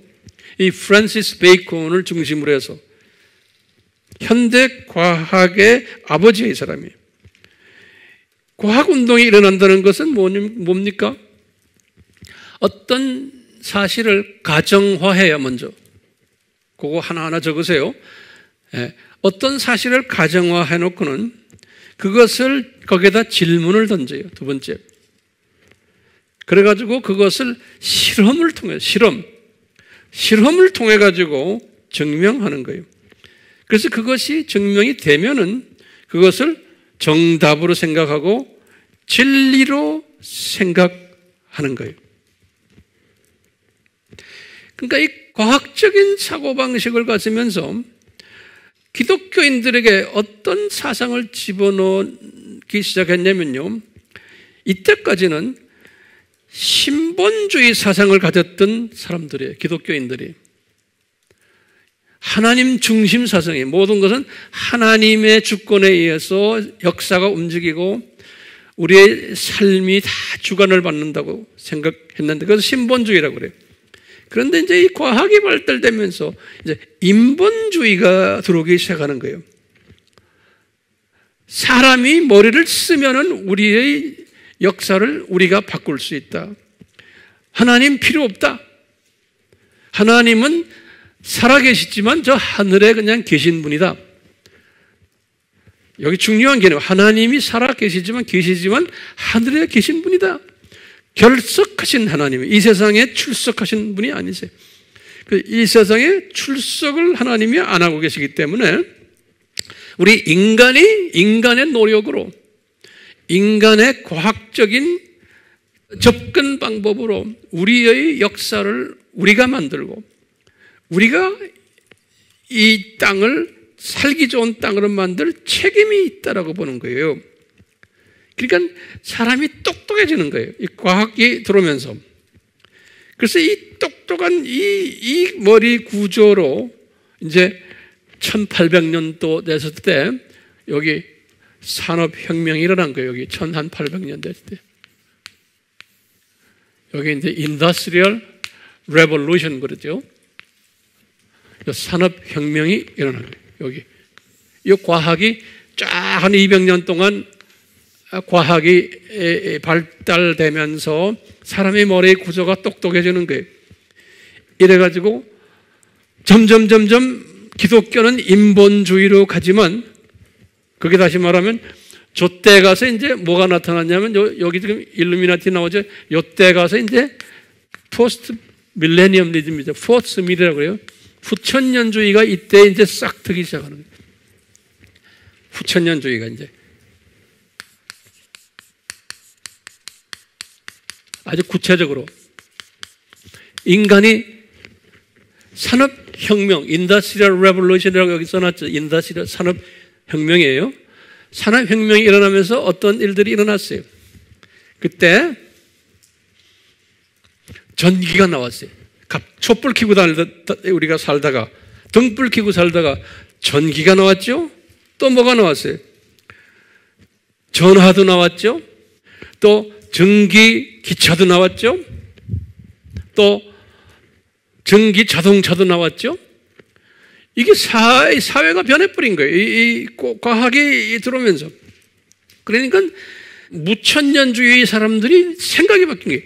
이 프란시스 베이컨을 중심으로 해서 현대 과학의 아버지의 사람이에요. 과학운동이 일어난다는 것은 뭡니까? 어떤 사실을 가정화해야 먼저. 그거 하나하나 적으세요. 어떤 사실을 가정화해 놓고는 그것을 거기에다 질문을 던져요. 두 번째. 그래가지고 그것을 실험을 통해 가지고 증명하는 거예요. 그래서 그것이 증명이 되면은 그것을 정답으로 생각하고 진리로 생각하는 거예요. 그러니까 이 과학적인 사고방식을 가지면서 기독교인들에게 어떤 사상을 집어넣기 시작했냐면요. 이때까지는 신본주의 사상을 가졌던 사람들이에요. 기독교인들이. 하나님 중심 사상이에요. 모든 것은 하나님의 주권에 의해서 역사가 움직이고 우리의 삶이 다 주관을 받는다고 생각했는데 그래서 신본주의라고 그래요. 그런데 이제 이 과학이 발달되면서 이제 인본주의가 들어오기 시작하는 거예요. 사람이 머리를 쓰면은 우리의 역사를 우리가 바꿀 수 있다. 하나님 필요 없다. 하나님은 살아계시지만 저 하늘에 그냥 계신 분이다. 여기 중요한 개념. 하나님이 살아계시지만 하늘에 계신 분이다. 결석하신 하나님, 이 세상에 출석하신 분이 아니세요. 이 세상에 출석을 하나님이 안 하고 계시기 때문에 우리 인간의 노력으로 인간의 과학적인 접근 방법으로 우리의 역사를 우리가 만들고 우리가 이 땅을 살기 좋은 땅으로 만들 책임이 있다라고 보는 거예요. 그러니까 사람이 똑똑해지는 거예요. 이 과학이 들어오면서. 그래서 이 똑똑한 이 머리 구조로 이제 1800년도 됐을 때 여기 산업혁명이 일어난 거예요. 여기 1800년 됐을 때. 여기 이제 인더스트리얼 레볼루션 그러죠. 산업혁명이 일어난 거예요. 여기. 이 과학이 쫙 한 200년 동안 과학이 발달되면서 사람의 머리의 구조가 똑똑해지는 거예요. 이래가지고 점점 기독교는 인본주의로 가지만 그게 다시 말하면 저때 가서 이제 뭐가 나타났냐면 여기 지금 일루미나티 나오죠. 요때 가서 이제 포스트 밀레니엄리즘이죠. 포스트 밀이라고 그래요. 후천년주의가 이때 이제 싹 트기 시작하는 거예요. 후천년주의가 이제 아주 구체적으로 인간이 산업혁명, 인더스트리얼 레볼루션이라고 여기 써놨죠. 인더스트리얼 산업혁명이에요. 산업혁명이 일어나면서 어떤 일들이 일어났어요. 그때 전기가 나왔어요. 촛불 켜고 우리가 살다가 등불 켜고 살다가 전기가 나왔죠. 또 뭐가 나왔어요? 전화도 나왔죠. 또 전기 기차도 나왔죠. 또 전기 자동차도 나왔죠. 이게 사회가 변해버린 거예요. 이 과학이 들어오면서. 그러니까 무천년주의 사람들이 생각이 바뀐 거예요.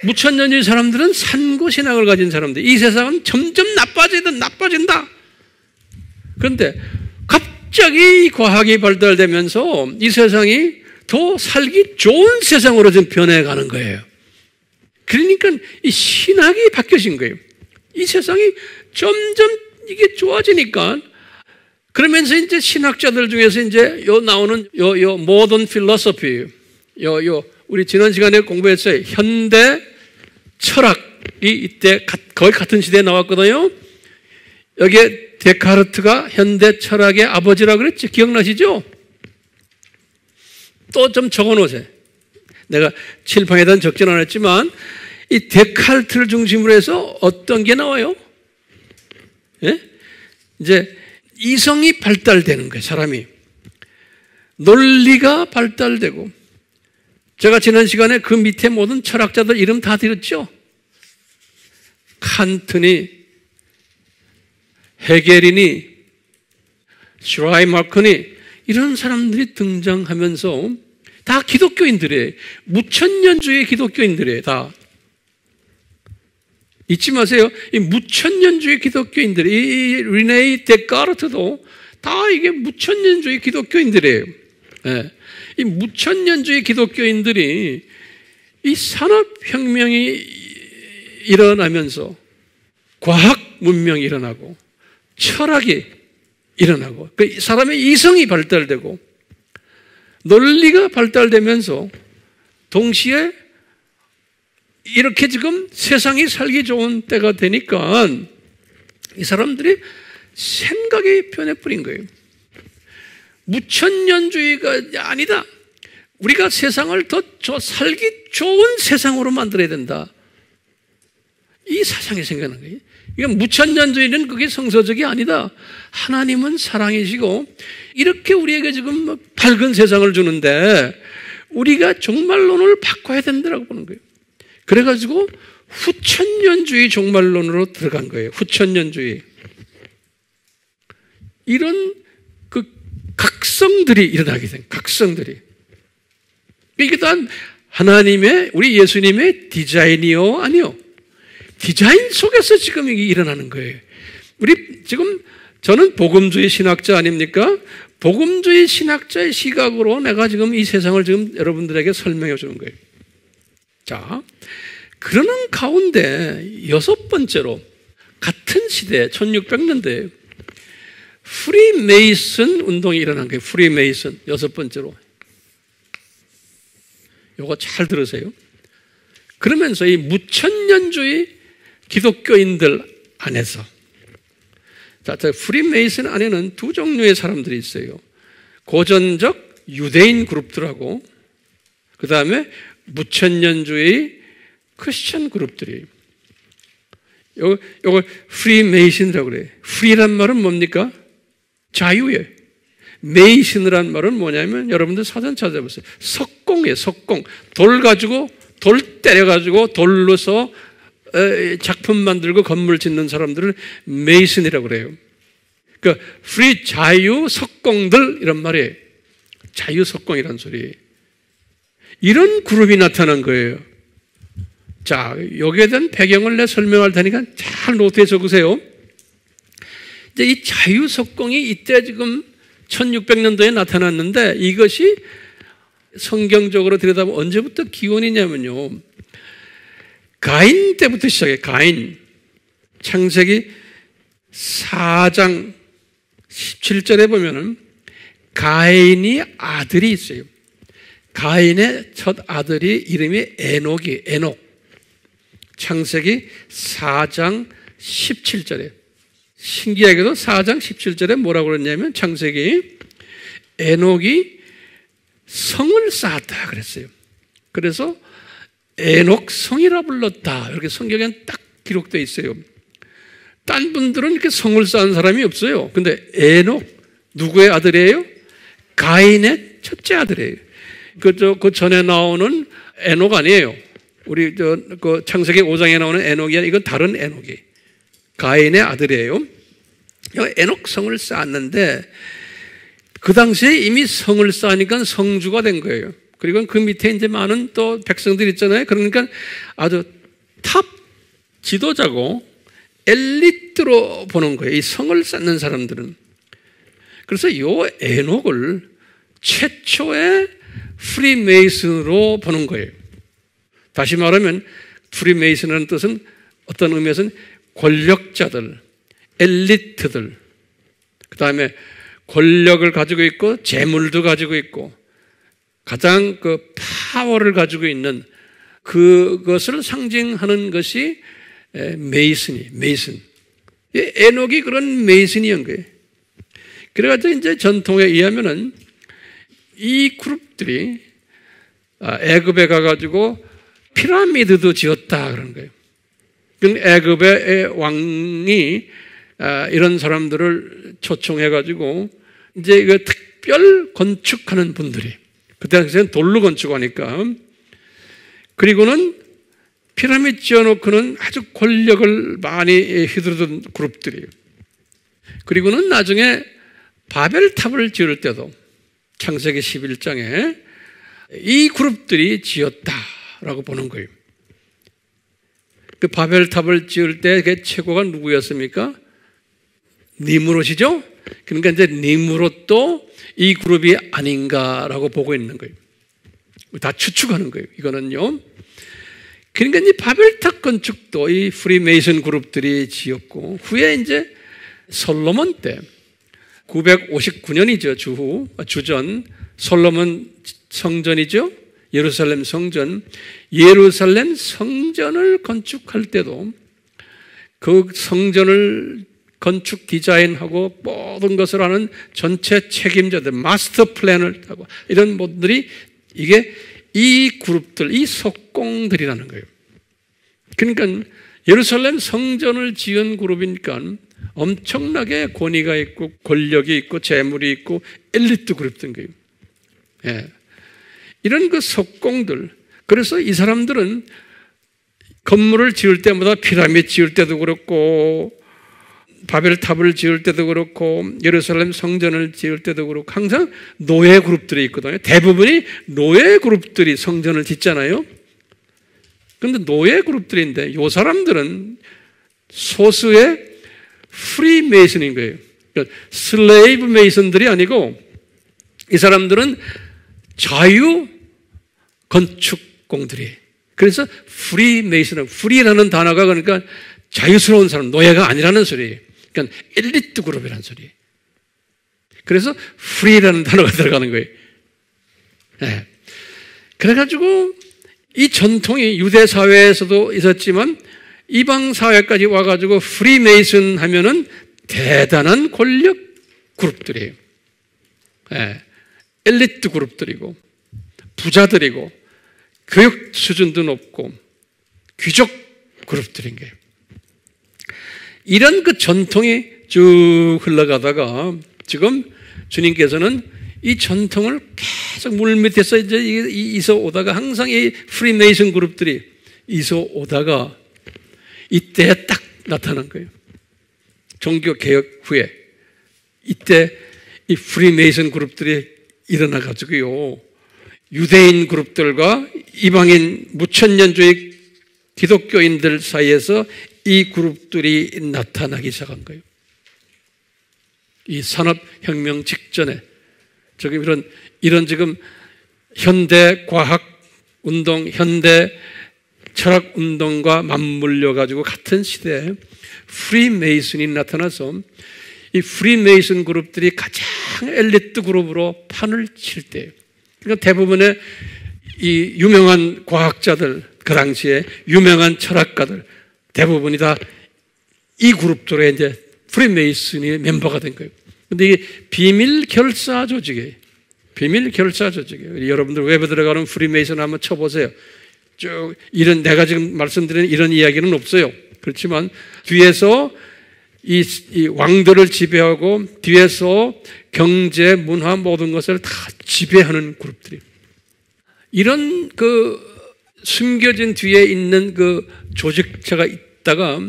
무천년주의 사람들은 산고신앙을 가진 사람들. 이 세상은 점점 나빠진다. 그런데 갑자기 과학이 발달되면서 이 세상이 더 살기 좋은 세상으로 좀 변해가는 거예요. 그러니까 이 신학이 바뀌어진 거예요. 이 세상이 점점 이게 좋아지니까 그러면서 이제 신학자들 중에서 이제 나오는 모던 필로소피, 우리 지난 시간에 공부했어요. 현대 철학이 이때 거의 같은 시대에 나왔거든요. 여기에 데카르트가 현대 철학의 아버지라고 그랬죠. 기억나시죠? 또 좀 적어 놓으세요. 내가 칠판에다 적지는 않았지만 이 데카르트를 중심으로 해서 어떤 게 나와요? 예? 이제 이성이 발달되는 거예요, 사람이. 논리가 발달되고. 제가 지난 시간에 그 밑에 모든 철학자들 이름 다 들었죠? 칸트니, 헤겔이니, 슈라이마커니, 이런 사람들이 등장하면서 다 기독교인들이에요. 무천년주의 기독교인들이에요, 다. 잊지 마세요. 이 무천년주의 기독교인들이, 이 리네 데카르트도 다 이게 무천년주의 기독교인들이에요. 네. 이 무천년주의 기독교인들이 이 산업혁명이 일어나면서 과학 문명이 일어나고 철학이 일어나고 사람의 이성이 발달되고 논리가 발달되면서 동시에 이렇게 지금 세상이 살기 좋은 때가 되니까 이 사람들이 생각이 변해버린 거예요. 무천년주의가 아니다. 우리가 세상을 더 살기 좋은 세상으로 만들어야 된다. 이 사상이 생겨난 거예요. 이건 무천년주의는 그게 성서적이 아니다. 하나님은 사랑이시고 이렇게 우리에게 지금 밝은 세상을 주는데 우리가 종말론을 바꿔야 된다고 보는 거예요. 그래가지고 후천년주의 종말론으로 들어간 거예요. 후천년주의. 이런 그 각성들이 일어나게 된 각성들이. 이게 또한 하나님의 우리 예수님의 디자인이요 아니요. 디자인 속에서 지금 이게 일어나는 거예요. 우리 지금 저는 복음주의 신학자 아닙니까? 복음주의 신학자의 시각으로 내가 지금 이 세상을 지금 여러분들에게 설명해 주는 거예요. 자, 그러는 가운데 여섯 번째로 같은 시대 1600년대에 프리메이슨 운동이 일어난 거예요. 프리메이슨 여섯 번째로. 요거 잘 들으세요. 그러면서 이 무천년주의 기독교인들 안에서 자, 프리메이슨 안에는 두 종류의 사람들이 있어요. 고전적 유대인 그룹들하고 그 다음에 무천년주의 크리스천 그룹들이 요걸 프리메이슨이라고 그래요. 프리란 말은 뭡니까? 자유예요. 메이슨이란 말은 뭐냐면 여러분들 사전 찾아보세요. 석공이에요. 석공. 돌 가지고 돌 때려가지고 돌로서 작품 만들고 건물 짓는 사람들을 메이슨이라고 그래요. 그러니까 프리 자유 석공들 이런 말이에요. 자유 석공이란 소리. 이런 그룹이 나타난 거예요. 자, 여기에 대한 배경을 내가 설명할 테니까 잘 노트에 적으세요. 이제 이 자유 석공이 이때 지금 1600년도에 나타났는데 이것이 성경적으로 들여다보면 언제부터 기원이냐면요. 가인 때부터 시작해요. 가인. 창세기 4장 17절에 보면은 가인이 아들이 있어요. 가인의 첫 아들이 이름이 에녹이 에녹. 창세기 4장 17절에 신기하게도 4장 17절에 뭐라고 그랬냐면 창세기 에녹이 성을 쌓았다 그랬어요. 그래서 에녹성이라 불렀다. 이렇게 성경에는 딱 기록되어 있어요. 딴 분들은 이렇게 성을 쌓은 사람이 없어요. 근데 에녹 누구의 아들이에요? 가인의 첫째 아들이에요. 그 전에 나오는 에녹 아니에요. 우리 그 창세기 5장에 나오는 에녹이 아니라 이건 다른 에녹이. 가인의 아들이에요. 에녹성을 쌓았는데 그 당시에 이미 성을 쌓으니까 성주가 된 거예요. 그리고 그 밑에 이제 많은 또 백성들 있잖아요. 그러니까 아주 탑 지도자고 엘리트로 보는 거예요. 이 성을 쌓는 사람들은. 그래서 이 에녹을 최초의 프리메이슨으로 보는 거예요. 다시 말하면 프리메이슨이라는 뜻은 어떤 의미에서는 권력자들, 엘리트들, 그 다음에 권력을 가지고 있고 재물도 가지고 있고 가장 그 파워를 가지고 있는 그것을 상징하는 것이 메이슨. 에녹이 그런 메이슨이었던 거예요. 그래가지고 이제 전통에 의하면은 이 그룹들이 애굽에 가가지고 피라미드도 지었다 그런 거예요. 애굽의 왕이 이런 사람들을 초청해가지고 이제 그 특별 건축하는 분들이 그때 당시에는 돌로 건축하니까 그리고는 피라미드 지어놓고는 아주 권력을 많이 휘두르던 그룹들이에요. 그리고는 나중에 바벨탑을 지을 때도 창세기 11장에 이 그룹들이 지었다라고 보는 거예요. 그 바벨탑을 지을 때 그 최고가 누구였습니까? 니므롯이죠? 그러니까 이제 니므롯도 이 그룹이 아닌가라고 보고 있는 거예요. 다 추측하는 거예요. 이거는요. 그러니까 이 바벨탑 건축도 이 프리메이슨 그룹들이 지었고 후에 이제 솔로몬 때 959년이죠. 주전 솔로몬 성전이죠. 예루살렘 성전. 예루살렘 성전을 건축할 때도 그 성전을 건축 디자인하고 모든 것을 하는 전체 책임자들, 마스터 플랜을 하고 이런 분들이 이게 이 그룹들, 이 석공들이라는 거예요. 그러니까 예루살렘 성전을 지은 그룹이니까 엄청나게 권위가 있고 권력이 있고 재물이 있고 엘리트 그룹인 거예요. 예. 이런 그 석공들. 그래서 이 사람들은 건물을 지을 때마다 피라미드 지을 때도 그렇고 바벨탑을 지을 때도 그렇고 예루살렘 성전을 지을 때도 그렇고 항상 노예 그룹들이 있거든요. 대부분이 노예 그룹들이 성전을 짓잖아요. 그런데 노예 그룹들인데 이 사람들은 소수의 프리메이슨인 거예요. 그러니까 슬레이브 메이슨들이 아니고 이 사람들은 자유 건축공들이에요. 그래서 프리메이슨, 프리라는 단어가 그러니까 자유스러운 사람, 노예가 아니라는 소리예요. 그러니까 엘리트 그룹이라는 소리예요. 그래서 프리라는 단어가 들어가는 거예요. 네. 그래가지고 이 전통이 유대 사회에서도 있었지만 이방 사회까지 와가지고 프리메이슨 하면은 대단한 권력 그룹들이에요. 네. 엘리트 그룹들이고 부자들이고 교육 수준도 높고 귀족 그룹들인 거예요. 이런 그 전통이 쭉 흘러가다가 지금 주님께서는 이 전통을 계속 물밑에서 이제 있어 오다가 항상 이 프리메이슨 그룹들이 있어 오다가 이때 딱 나타난 거예요. 종교 개혁 후에 이때 이 프리메이슨 그룹들이 일어나 가지고요. 유대인 그룹들과 이방인 무천년주의 기독교인들 사이에서 이 그룹들이 나타나기 시작한 거예요. 이 산업혁명 직전에 지금 이런 지금 현대 과학 운동, 현대 철학 운동과 맞물려 가지고 같은 시대에 프리메이슨이 나타나서 이 프리메이슨 그룹들이 가장 엘리트 그룹으로 판을 칠 때예요. 그러니까 대부분의 이 유명한 과학자들, 그 당시에 유명한 철학가들 대부분이 다 이 그룹들에 이제 프리메이슨이 멤버가 된 거예요. 근데 이게 비밀 결사 조직이에요. 비밀 결사 조직이에요. 여러분들 웹에 들어가는 프리메이슨 한번 쳐보세요. 쭉 이런 내가 지금 말씀드리는 이런 이야기는 없어요. 그렇지만 뒤에서 이 왕들을 지배하고 뒤에서 경제, 문화 모든 것을 다 지배하는 그룹들이 이런 그 숨겨진 뒤에 있는 그 조직체가 있다가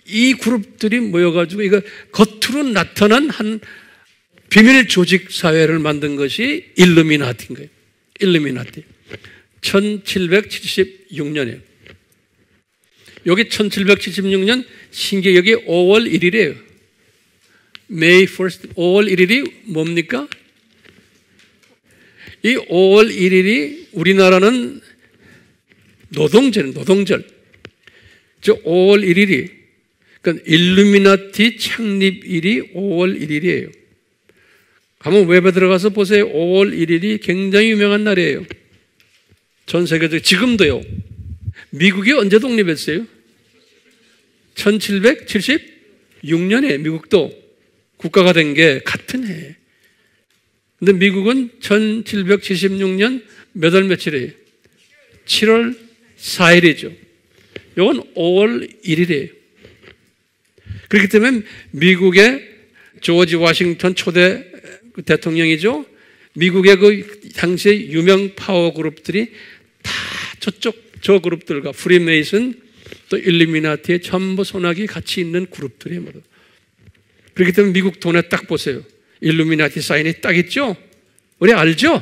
이 그룹들이 모여가지고 이거 겉으로 나타난 한 비밀 조직 사회를 만든 것이 일루미나티인 거예요. 일루미나티. 1776년이에요. 여기 1776년 신기 여기 5월 1일이에요. May 1st, 5월 1일이 뭡니까? 이 5월 1일이 우리나라는 노동절. 저 5월 1일이, 그러니까 일루미나티 창립일이 5월 1일이에요. 한번 웹에 들어가서 보세요. 5월 1일이 굉장히 유명한 날이에요. 전 세계적으로 지금도요. 미국이 언제 독립했어요? 1776년에 미국도 국가가 된 게 같은 해. 근데 미국은 1776년 몇 월 며칠이에요? 7월 4일이죠. 이건 5월 1일이에요. 그렇기 때문에 미국의 조지 워싱턴 초대 대통령이죠. 미국의 그 당시의 유명 파워 그룹들이 다 저 그룹들과 프리메이슨 또 일루미나티에 전부 손아귀 같이 있는 그룹들이에요. 그렇기 때문에 미국 돈에 딱 보세요. 일루미나티 사인이 딱 있죠? 우리 알죠?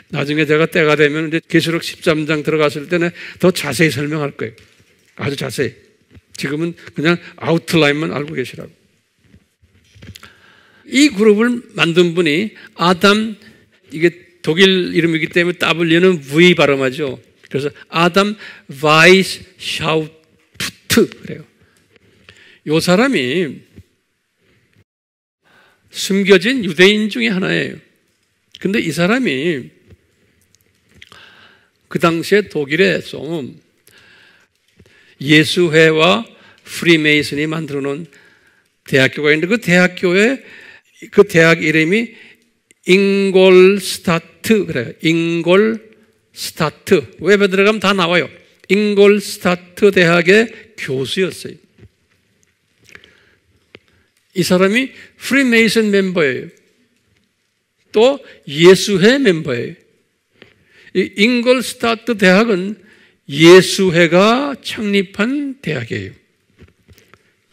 나중에 제가 때가 되면 이제 계시록 13장 들어갔을 때는 더 자세히 설명할 거예요. 아주 자세히. 지금은 그냥 아웃라인만 알고 계시라고. 이 그룹을 만든 분이 아담, 이게 독일 이름이기 때문에 W는 V 발음하죠. 그래서 아담 와이스샤우프트 그래요. 이 사람이 숨겨진 유대인 중에 하나예요. 근데 이 사람이 그 당시에 독일에서 예수회와 프리메이슨이 만들어 놓은 대학교가 있는데 그 대학 이름이 잉골스타트 그래요. 잉골스타트. 웹에 들어가면 다 나와요. 잉골스타트 대학의 교수였어요. 이 사람이 프리메이슨 멤버예요. 또 예수회 멤버예요. 이 잉골스타트 대학은 예수회가 창립한 대학이에요.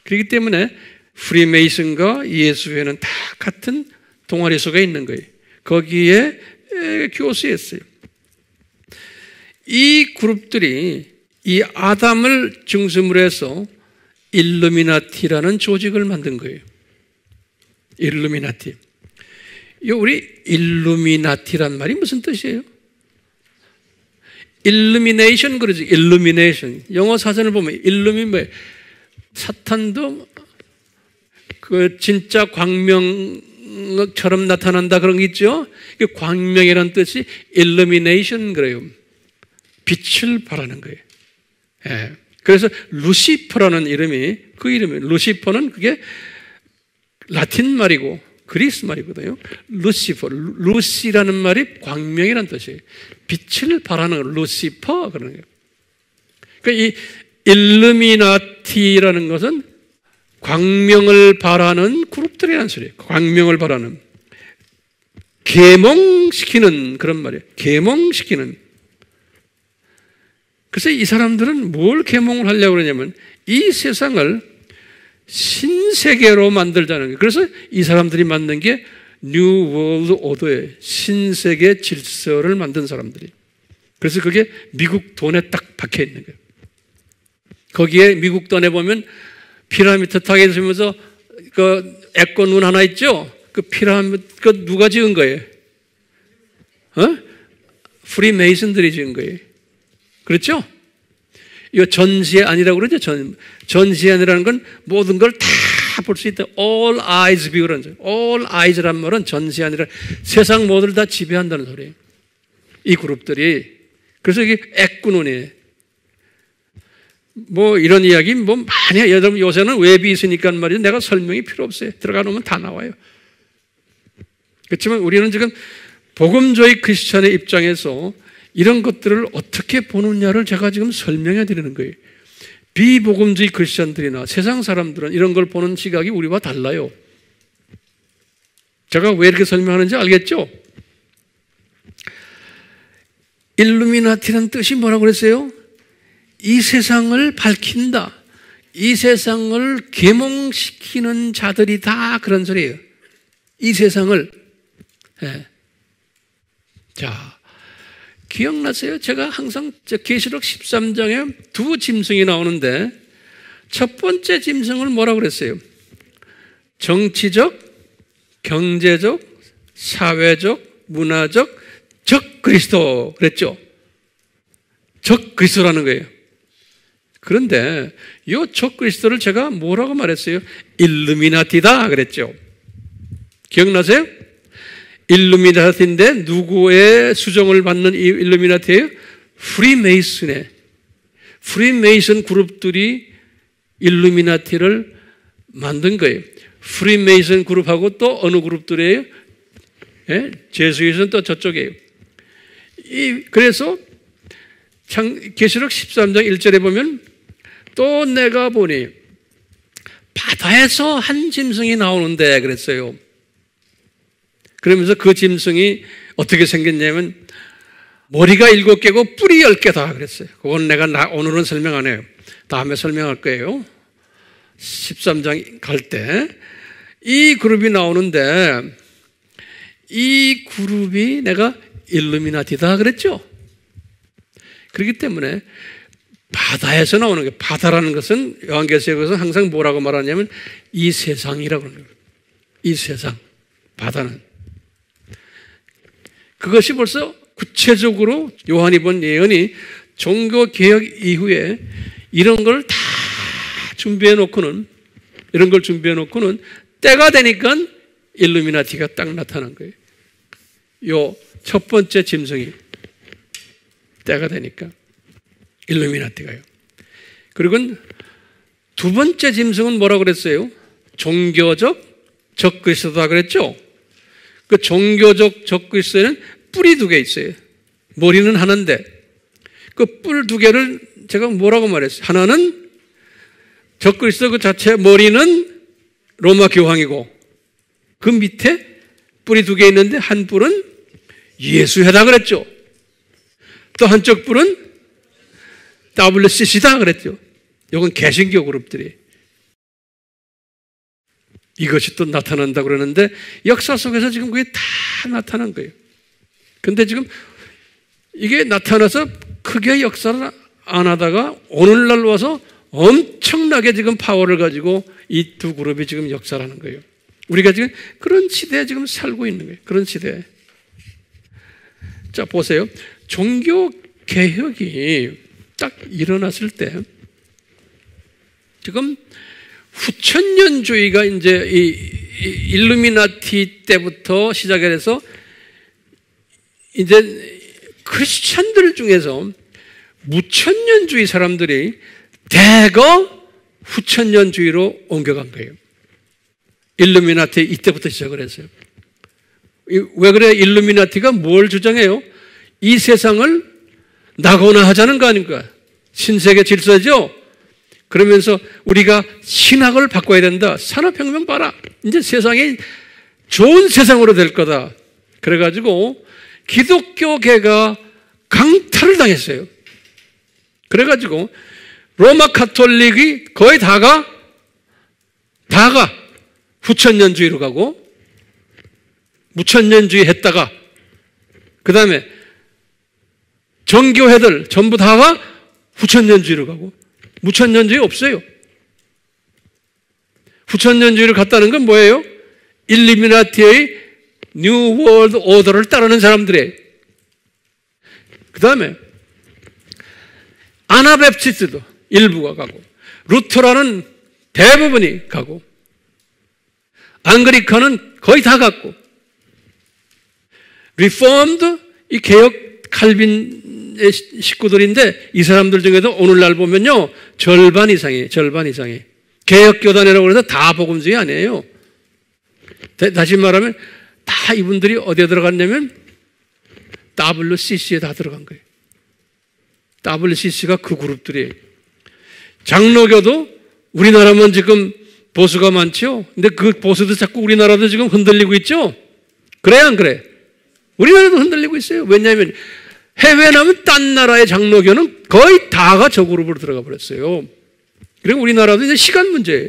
그렇기 때문에 프리메이슨과 예수회는 다 같은 동아리 속에 있는 거예요. 거기에 교수였어요. 이 그룹들이 이 아담을 중심으로 해서 일루미나티라는 조직을 만든 거예요. 일루미나티. 우리 일루미나티란 말이 무슨 뜻이에요? 일루미네이션 그러지. 일루미네이션. 영어 사전을 보면 일루미 뭐예요? 사탄도 그 진짜 광명처럼 나타난다 그런 게 있죠. 광명이라는 뜻이 illumination 그래요. 빛을 발하는 거예요. 예. 그래서 루시퍼라는 이름이 그 이름이에요. 루시퍼는 그게 라틴 말이고 그리스 말이거든요. 루시퍼, 루시라는 말이 광명이라는 뜻이에요. 빛을 발하는 거, 루시퍼 그러는 거예요. 그러니까 이 일루미나티라는 것은 광명을 바라는 그룹들이라는 소리예요. 광명을 바라는. 계몽시키는 그런 말이에요. 계몽시키는. 그래서 이 사람들은 뭘 계몽을 하려고 그러냐면 이 세상을 신세계로 만들자는 거예요. 그래서 이 사람들이 만든 게 New World Order예요. 신세계 질서를 만든 사람들이. 그래서 그게 미국 돈에 딱 박혀 있는 거예요. 거기에 미국 돈에 보면 피라미드 타게 있으면서 그 에코 눈 하나 있죠? 그 피라미드 그 누가 지은 거예요? 프리메이슨들이 지은 거예요. 그렇죠? 이거 전시안이라고 그러죠? 전시안이라는 건 모든 걸 다 볼 수 있다. All eyes view라는 소리. All eyes란 말은 전시안이라 세상 모두를 다 지배한다는 소리예요. 이 그룹들이. 그래서 이게 에꾸눈이에요. 뭐 이런 이야기 뭐 많이 여러분 요새는 웹이 있으니까 말이죠. 내가 설명이 필요 없어요. 들어가 놓으면 다 나와요. 그렇지만 우리는 지금 복음주의 크리스천의 입장에서 이런 것들을 어떻게 보느냐를 제가 지금 설명해 드리는 거예요. 비복음주의 크리스천들이나 세상 사람들은 이런 걸 보는 시각이 우리와 달라요. 제가 왜 이렇게 설명하는지 알겠죠? 일루미나티라는 뜻이 뭐라고 그랬어요? 이 세상을 밝힌다. 이 세상을 계몽시키는 자들이 다 그런 소리예요. 이 세상을. 네. 자, 기억나세요? 제가 항상 계시록 13장에 두 짐승이 나오는데 첫 번째 짐승을 뭐라고 그랬어요? 정치적, 경제적, 사회적, 문화적, 적 적 그리스도 그랬죠. 적 그리스도라는 거예요. 그런데 이 적 그리스도를 제가 뭐라고 말했어요? 일루미나티다 그랬죠. 기억나세요? 일루미나티인데 누구의 수정을 받는 이 일루미나티예요? 프리메이슨 그룹들이 일루미나티를 만든 거예요. 프리메이슨 그룹하고 또 어느 그룹들이에요? 예? 제수잇은 또 저쪽이에요. 그래서 계시록 13장 1절에 보면 또 내가 보니 바다에서 한 짐승이 나오는데 그랬어요. 그러면서 그 짐승이 어떻게 생겼냐면 머리가 7개고 뿔이 10개다 그랬어요. 그건 내가 오늘은 설명 안 해요. 다음에 설명할 거예요. 13장 갈 때 이 그룹이 나오는데 이 그룹이 내가 일루미나티다 그랬죠. 그렇기 때문에 바다에서 나오는 게 바다라는 것은 요한계시록에서 항상 뭐라고 말하냐면 이 세상이라고 하는 거예요. 이 세상 바다는 그것이 벌써 구체적으로 요한이 본 예언이 종교개혁 이후에 이런 걸 다 준비해 놓고는 때가 되니까 일루미나티가 딱 나타난 거예요. 요 첫 번째 짐승이 때가 되니까 일루미나티가요. 그리고 두 번째 짐승은 뭐라고 그랬어요? 종교적 적그리스도다 그랬죠? 그 종교적 적그리스도에는 뿔이 2개 있어요. 머리는 하나인데 그 뿔 2개를 제가 뭐라고 말했어요? 하나는 적그리스도 그 자체 머리는 로마 교황이고 그 밑에 뿔이 2개 있는데 한 뿔은 예수회다 그랬죠. 또 한쪽 뿔은 WCC다 그랬죠. 이건 개신교 그룹들이 이것이 또 나타난다 그러는데 역사 속에서 지금 그게 다 나타난 거예요. 근데 지금 이게 나타나서 크게 역사를 안 하다가 오늘날 와서 엄청나게 지금 파워를 가지고 이 두 그룹이 지금 역사를 하는 거예요. 우리가 지금 그런 시대에 지금 살고 있는 거예요. 그런 시대에. 자, 보세요. 종교 개혁이 딱 일어났을 때 지금 후천년주의가 이제 이 일루미나티 때부터 시작이 돼서 이제 크리스찬들 중에서 무천년주의 사람들이 대거 후천년주의로 옮겨간 거예요. 일루미나티 이때부터 시작을 했어요. 왜 그래? 일루미나티가 뭘 주장해요? 이 세상을 낙원화하자는 거 아닙니까? 신세계 질서죠? 그러면서 우리가 신학을 바꿔야 된다. 산업혁명 봐라. 이제 세상이 좋은 세상으로 될 거다. 그래가지고 기독교계가 강탈을 당했어요. 그래가지고 로마 카톨릭이 거의 다가 후천년주의로 가고 무천년주의 했다가 그 다음에 정교회들 전부 다가 후천년주의로 가고 무천년주의 없어요. 후천년주의를 갔다는 건 뭐예요? 일루미나티의 뉴 월드 오더를 따르는 사람들이에요. 그 다음에 아나베프티스트도 일부가 가고 루터라는 대부분이 가고 앙그리카는 거의 다 갔고 리포엄드 이 개혁 칼빈의 식구들인데 이 사람들 중에도 오늘날 보면요 절반 이상이에요. 개혁교단이라고 해서 다 복음주의 아니에요. 다시 말하면 다 이분들이 어디에 들어갔냐면 WCC에 다 들어간 거예요. WCC가 그 그룹들이에요. 장로교도 우리나라만 지금 보수가 많죠. 근데 그 보수도 자꾸 우리나라도 지금 흔들리고 있죠. 그래야 안 그래? 우리나라도 흔들리고 있어요. 왜냐하면 해외 나면 딴 나라의 장로교는 거의 다가 저 그룹으로 들어가 버렸어요. 그리고 우리나라도 이제 시간 문제예요.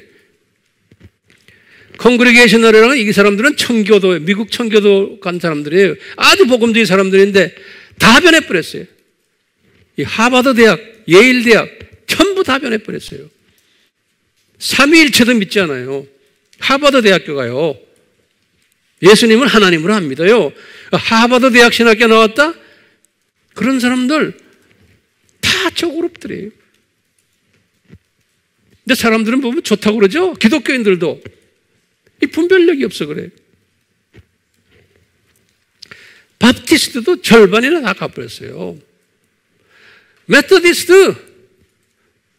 컨그리게이셔널이라는 이 사람들은 청교도, 미국 청교도 간 사람들이에요. 아주 복음주의 사람들인데 다 변해버렸어요. 이 하버드 대학, 예일 대학 전부 다 변해버렸어요. 삼위일체도 믿지 않아요. 하버드 대학교가요. 예수님을 하나님으로 안 믿어요. 하버드 대학 신학교 나왔다? 그런 사람들 다 저 그룹들이에요. 근데 사람들은 보면 좋다고 그러죠? 기독교인들도. 이 분별력이 없어 그래요. 바프티스트도 절반이나 다 갚았어요. 메토디스트,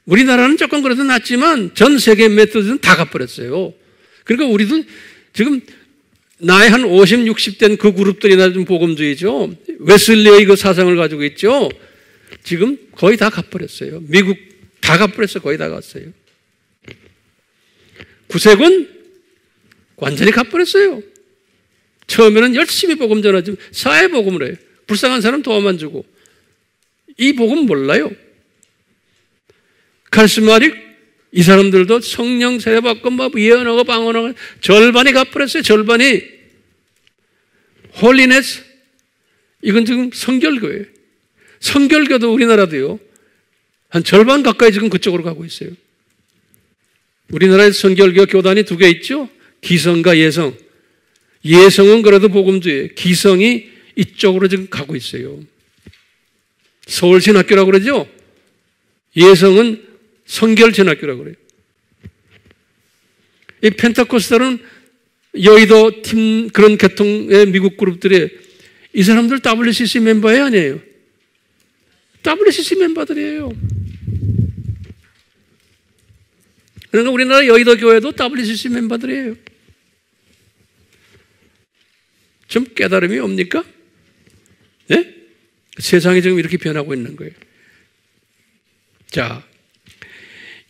우리나라는 조금 그래도 낫지만 전 세계 메토디스트는 다 갚아버렸어요. 그러니까 우리도 지금 나이 한 50, 60 된 그 그룹들이나 좀 복음주의죠. 웨슬리의 그 사상을 가지고 있죠. 지금 거의 다 갚아버렸어요. 미국 다 갚아버렸어요. 거의 다 갔어요. 구세군 완전히 갚아버렸어요. 처음에는 열심히 복음 전하지 사회 복음을 해요. 불쌍한 사람 도와만 주고. 이 복음 몰라요. 카리스마틱 이 사람들도 성령 세례받고 막 예언하고 방언하고 절반이 갚아버렸어요. 절반이. 홀리네스 이건 지금 성결교예요. 성결교도 우리나라도요. 한 절반 가까이 지금 그쪽으로 가고 있어요. 우리나라에 성결교 교단이 두 개 있죠. 기성과 예성. 예성은 그래도 복음주의예요. 기성이 이쪽으로 지금 가고 있어요. 서울신학교라고 그러죠. 예성은 성결신학교라고 그래요. 이 펜타코스탈은 여의도 팀 그런 계통의 미국 그룹들이 이 사람들 WCC 멤버예요, 아니에요? WCC 멤버들이에요. 그러니까 우리나라 여의도 교회도 WCC 멤버들이에요. 좀 깨달음이 옵니까? 네? 세상이 지금 이렇게 변하고 있는 거예요. 자,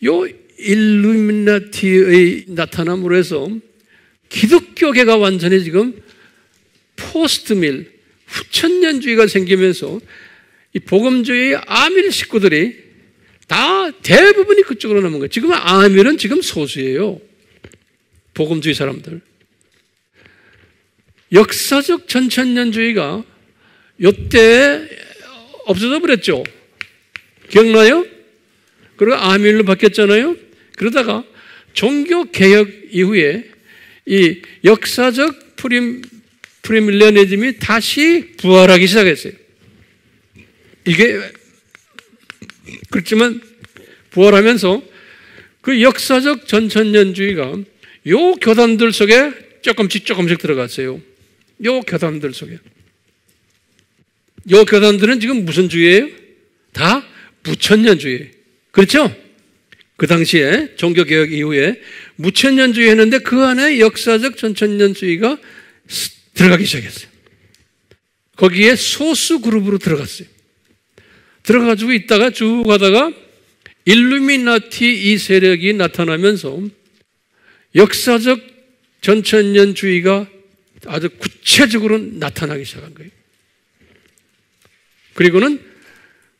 요 일루미나티의 나타남으로 해서 기독교계가 완전히 지금 포스트밀, 후천년주의가 생기면서 이 복음주의 아밀 식구들이 다 대부분이 그쪽으로 넘은 거예요. 지금 아밀은 지금 소수예요. 복음주의 사람들. 역사적 전천년주의가 요때 없어져 버렸죠. 기억나요? 그리고 아밀로 바뀌었잖아요. 그러다가 종교개혁 이후에 이 역사적 프리밀레니즘이 다시 부활하기 시작했어요. 이게 그렇지만 부활하면서 그 역사적 전천년주의가 요 교단들 속에 조금씩 들어갔어요. 요 교단들 속에. 요 교단들은 지금 무슨 주의예요? 다 무천년주의. 그렇죠? 그 당시에 종교개혁 이후에 무천년주의 했는데 그 안에 역사적 전천년주의가 들어가기 시작했어요. 거기에 소수 그룹으로 들어갔어요. 들어가가지고 있다가 쭉 가다가 일루미나티 이 세력이 나타나면서 역사적 전천년주의가 아주 구체적으로 나타나기 시작한 거예요. 그리고는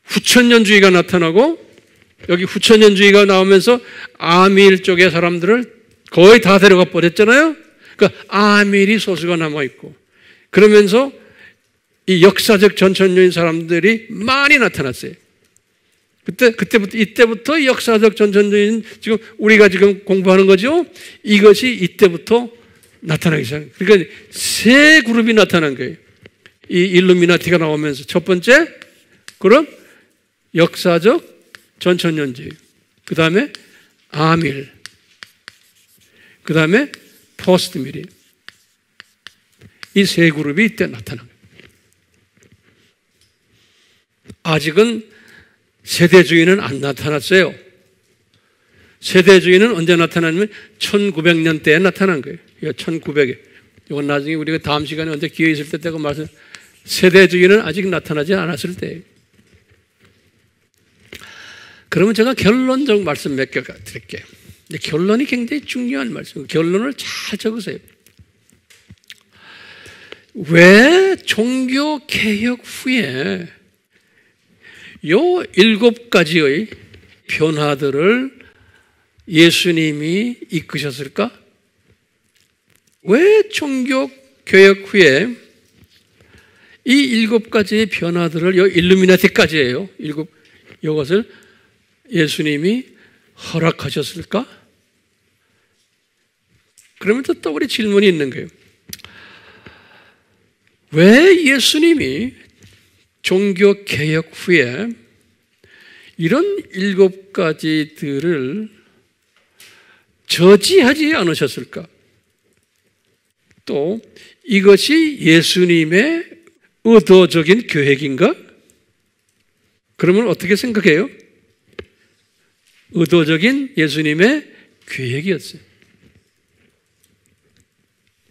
후천년주의가 나타나고 여기 후천년주의가 나오면서 아밀 쪽의 사람들을 거의 다 데려가 버렸잖아요. 그러니까 아밀이 소수가 남아있고 그러면서 이 역사적 전천년주의 사람들이 많이 나타났어요. 이때부터 역사적 전천주의는 지금 우리가 지금 공부하는 거죠. 이것이 이때부터 나타나기 시작해요. 그러니까 세 그룹이 나타난 거예요. 이 일루미나티가 나오면서 첫 번째 그룹 역사적 전천년주의, 그 다음에 아밀, 그 다음에 포스트밀이 이 세 그룹이 이때 나타난 거예요. 아직은 세대주의는 안 나타났어요. 세대주의는 언제 나타나냐면 1900년대에 나타난 거예요. 1900에. 이건 나중에 우리가 다음 시간에 언제 기회 있을 때 때가 말씀. 세대주의는 아직 나타나지 않았을 때예요. 그러면 제가 결론적 말씀 몇 개 드릴게요. 결론이 굉장히 중요한 말씀이에요. 결론을 잘 적으세요. 왜 종교개혁 후에 요 7가지의 변화들을 예수님이 이끄셨을까? 왜 종교개혁 후에 이 7가지의 변화들을 요 일루미나티까지예요. 이것을 예수님이 허락하셨을까? 그러면 또 우리 질문이 있는 거예요. 왜 예수님이 종교 개혁 후에 이런 7가지들을 저지하지 않으셨을까? 또 이것이 예수님의 의도적인 계획인가? 그러면 어떻게 생각해요? 의도적인 예수님의 계획이었어요.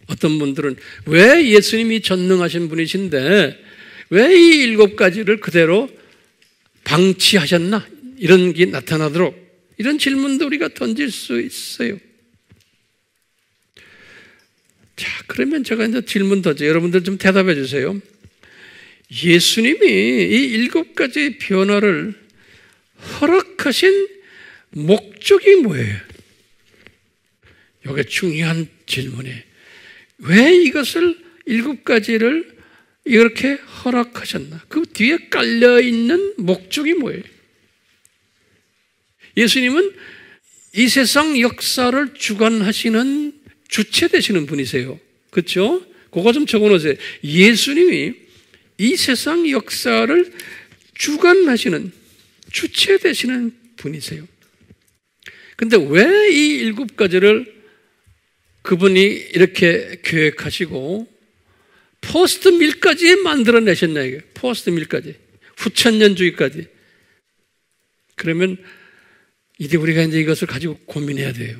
어떤 분들은 왜 예수님이 전능하신 분이신데 왜 이 7가지를 그대로 방치하셨나? 이런 게 나타나도록 이런 질문도 우리가 던질 수 있어요. 자, 그러면 제가 이제 질문 던져 여러분들 좀 대답해 주세요. 예수님이 이 7가지 변화를 허락하신 목적이 뭐예요? 이게 중요한 질문이에요. 왜 이것을 7가지를 이렇게 허락하셨나? 그 뒤에 깔려있는 목적이 뭐예요? 예수님은 이 세상 역사를 주관하시는 주체 되시는 분이세요. 그렇죠? 그거 좀 적어놓으세요. 예수님이 이 세상 역사를 주관하시는 주체 되시는 분이세요. 근데 왜 이 7가지를 그분이 이렇게 계획하시고 포스트 밀까지 만들어내셨나 이게 포스트 밀까지 후천년주의까지. 그러면 이제 우리가 이제 이것을 가지고 고민해야 돼요.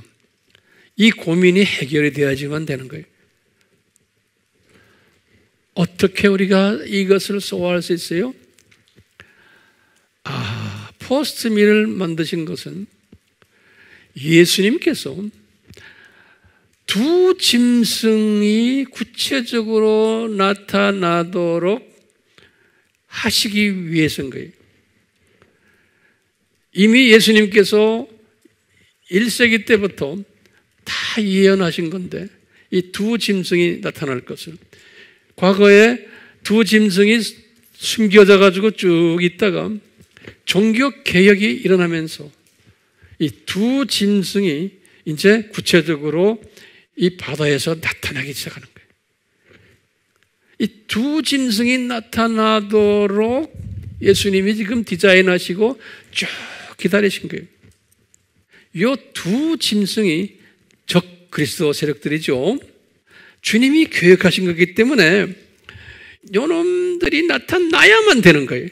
이 고민이 해결이 돼야지만 되는 거예요. 어떻게 우리가 이것을 소화할 수 있어요? 포스트 밀을 만드신 것은 예수님께서 두 짐승이 구체적으로 나타나도록 하시기 위해서인 거예요. 이미 예수님께서 1세기 때부터 다 예언하신 건데 이 두 짐승이 나타날 것을 과거에 두 짐승이 숨겨져 가지고 쭉 있다가 종교 개혁이 일어나면서 이 두 짐승이 이제 구체적으로 이 바다에서 나타나기 시작하는 거예요. 이 두 짐승이 나타나도록 예수님이 지금 디자인하시고 쭉 기다리신 거예요. 이 두 짐승이 적 그리스도 세력들이죠. 주님이 계획하신 거기 때문에 요놈들이 나타나야만 되는 거예요.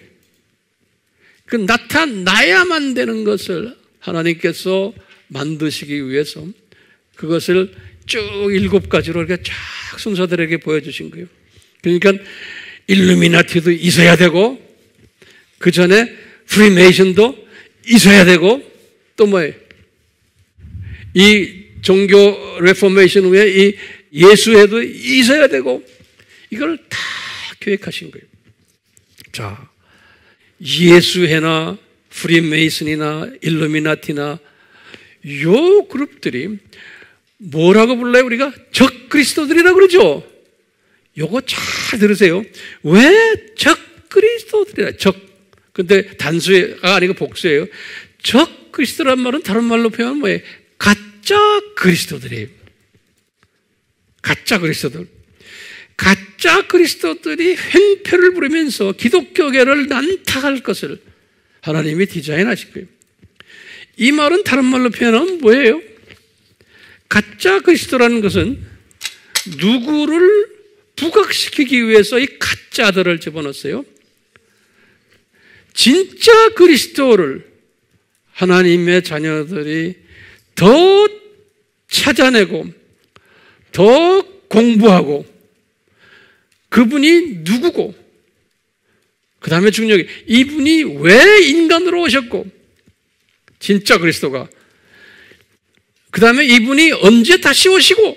그 나타나야만 되는 것을 하나님께서 만드시기 위해서 그것을 쭉 7가지로 이렇게 쫙 순서들에게 보여주신 거예요. 그러니까 일루미나티도 있어야 되고 그 전에 프리메이션도 있어야 되고 또 뭐예요? 이 종교 레포메이션 후에 이 예수회도 있어야 되고 이걸 다 계획하신 거예요. 자, 예수회나 프리메이슨이나 일루미나티나 요 그룹들이 뭐라고 불러요? 우리가 적 그리스도들이라고 그러죠. 요거 잘 들으세요. 왜 적 그리스도들이라? 적. 근데 단수가 아니고 복수예요. 적 그리스도란 말은 다른 말로 표현하면 뭐예요? 가짜 그리스도들이에요. 가짜 그리스도들. 가짜 그리스도들이 횡표를 부리면서 기독교계를 난타할 것을 하나님이 디자인하신 거예요. 이 말은 다른 말로 표현하면 뭐예요? 가짜 그리스도라는 것은 누구를 부각시키기 위해서 이 가짜들을 집어넣었어요. 진짜 그리스도를 하나님의 자녀들이 더 찾아내고 더 공부하고 그분이 누구고 그 다음에 중요하게 이분이 왜 인간으로 오셨고 진짜 그리스도가 그 다음에 이분이 언제 다시 오시고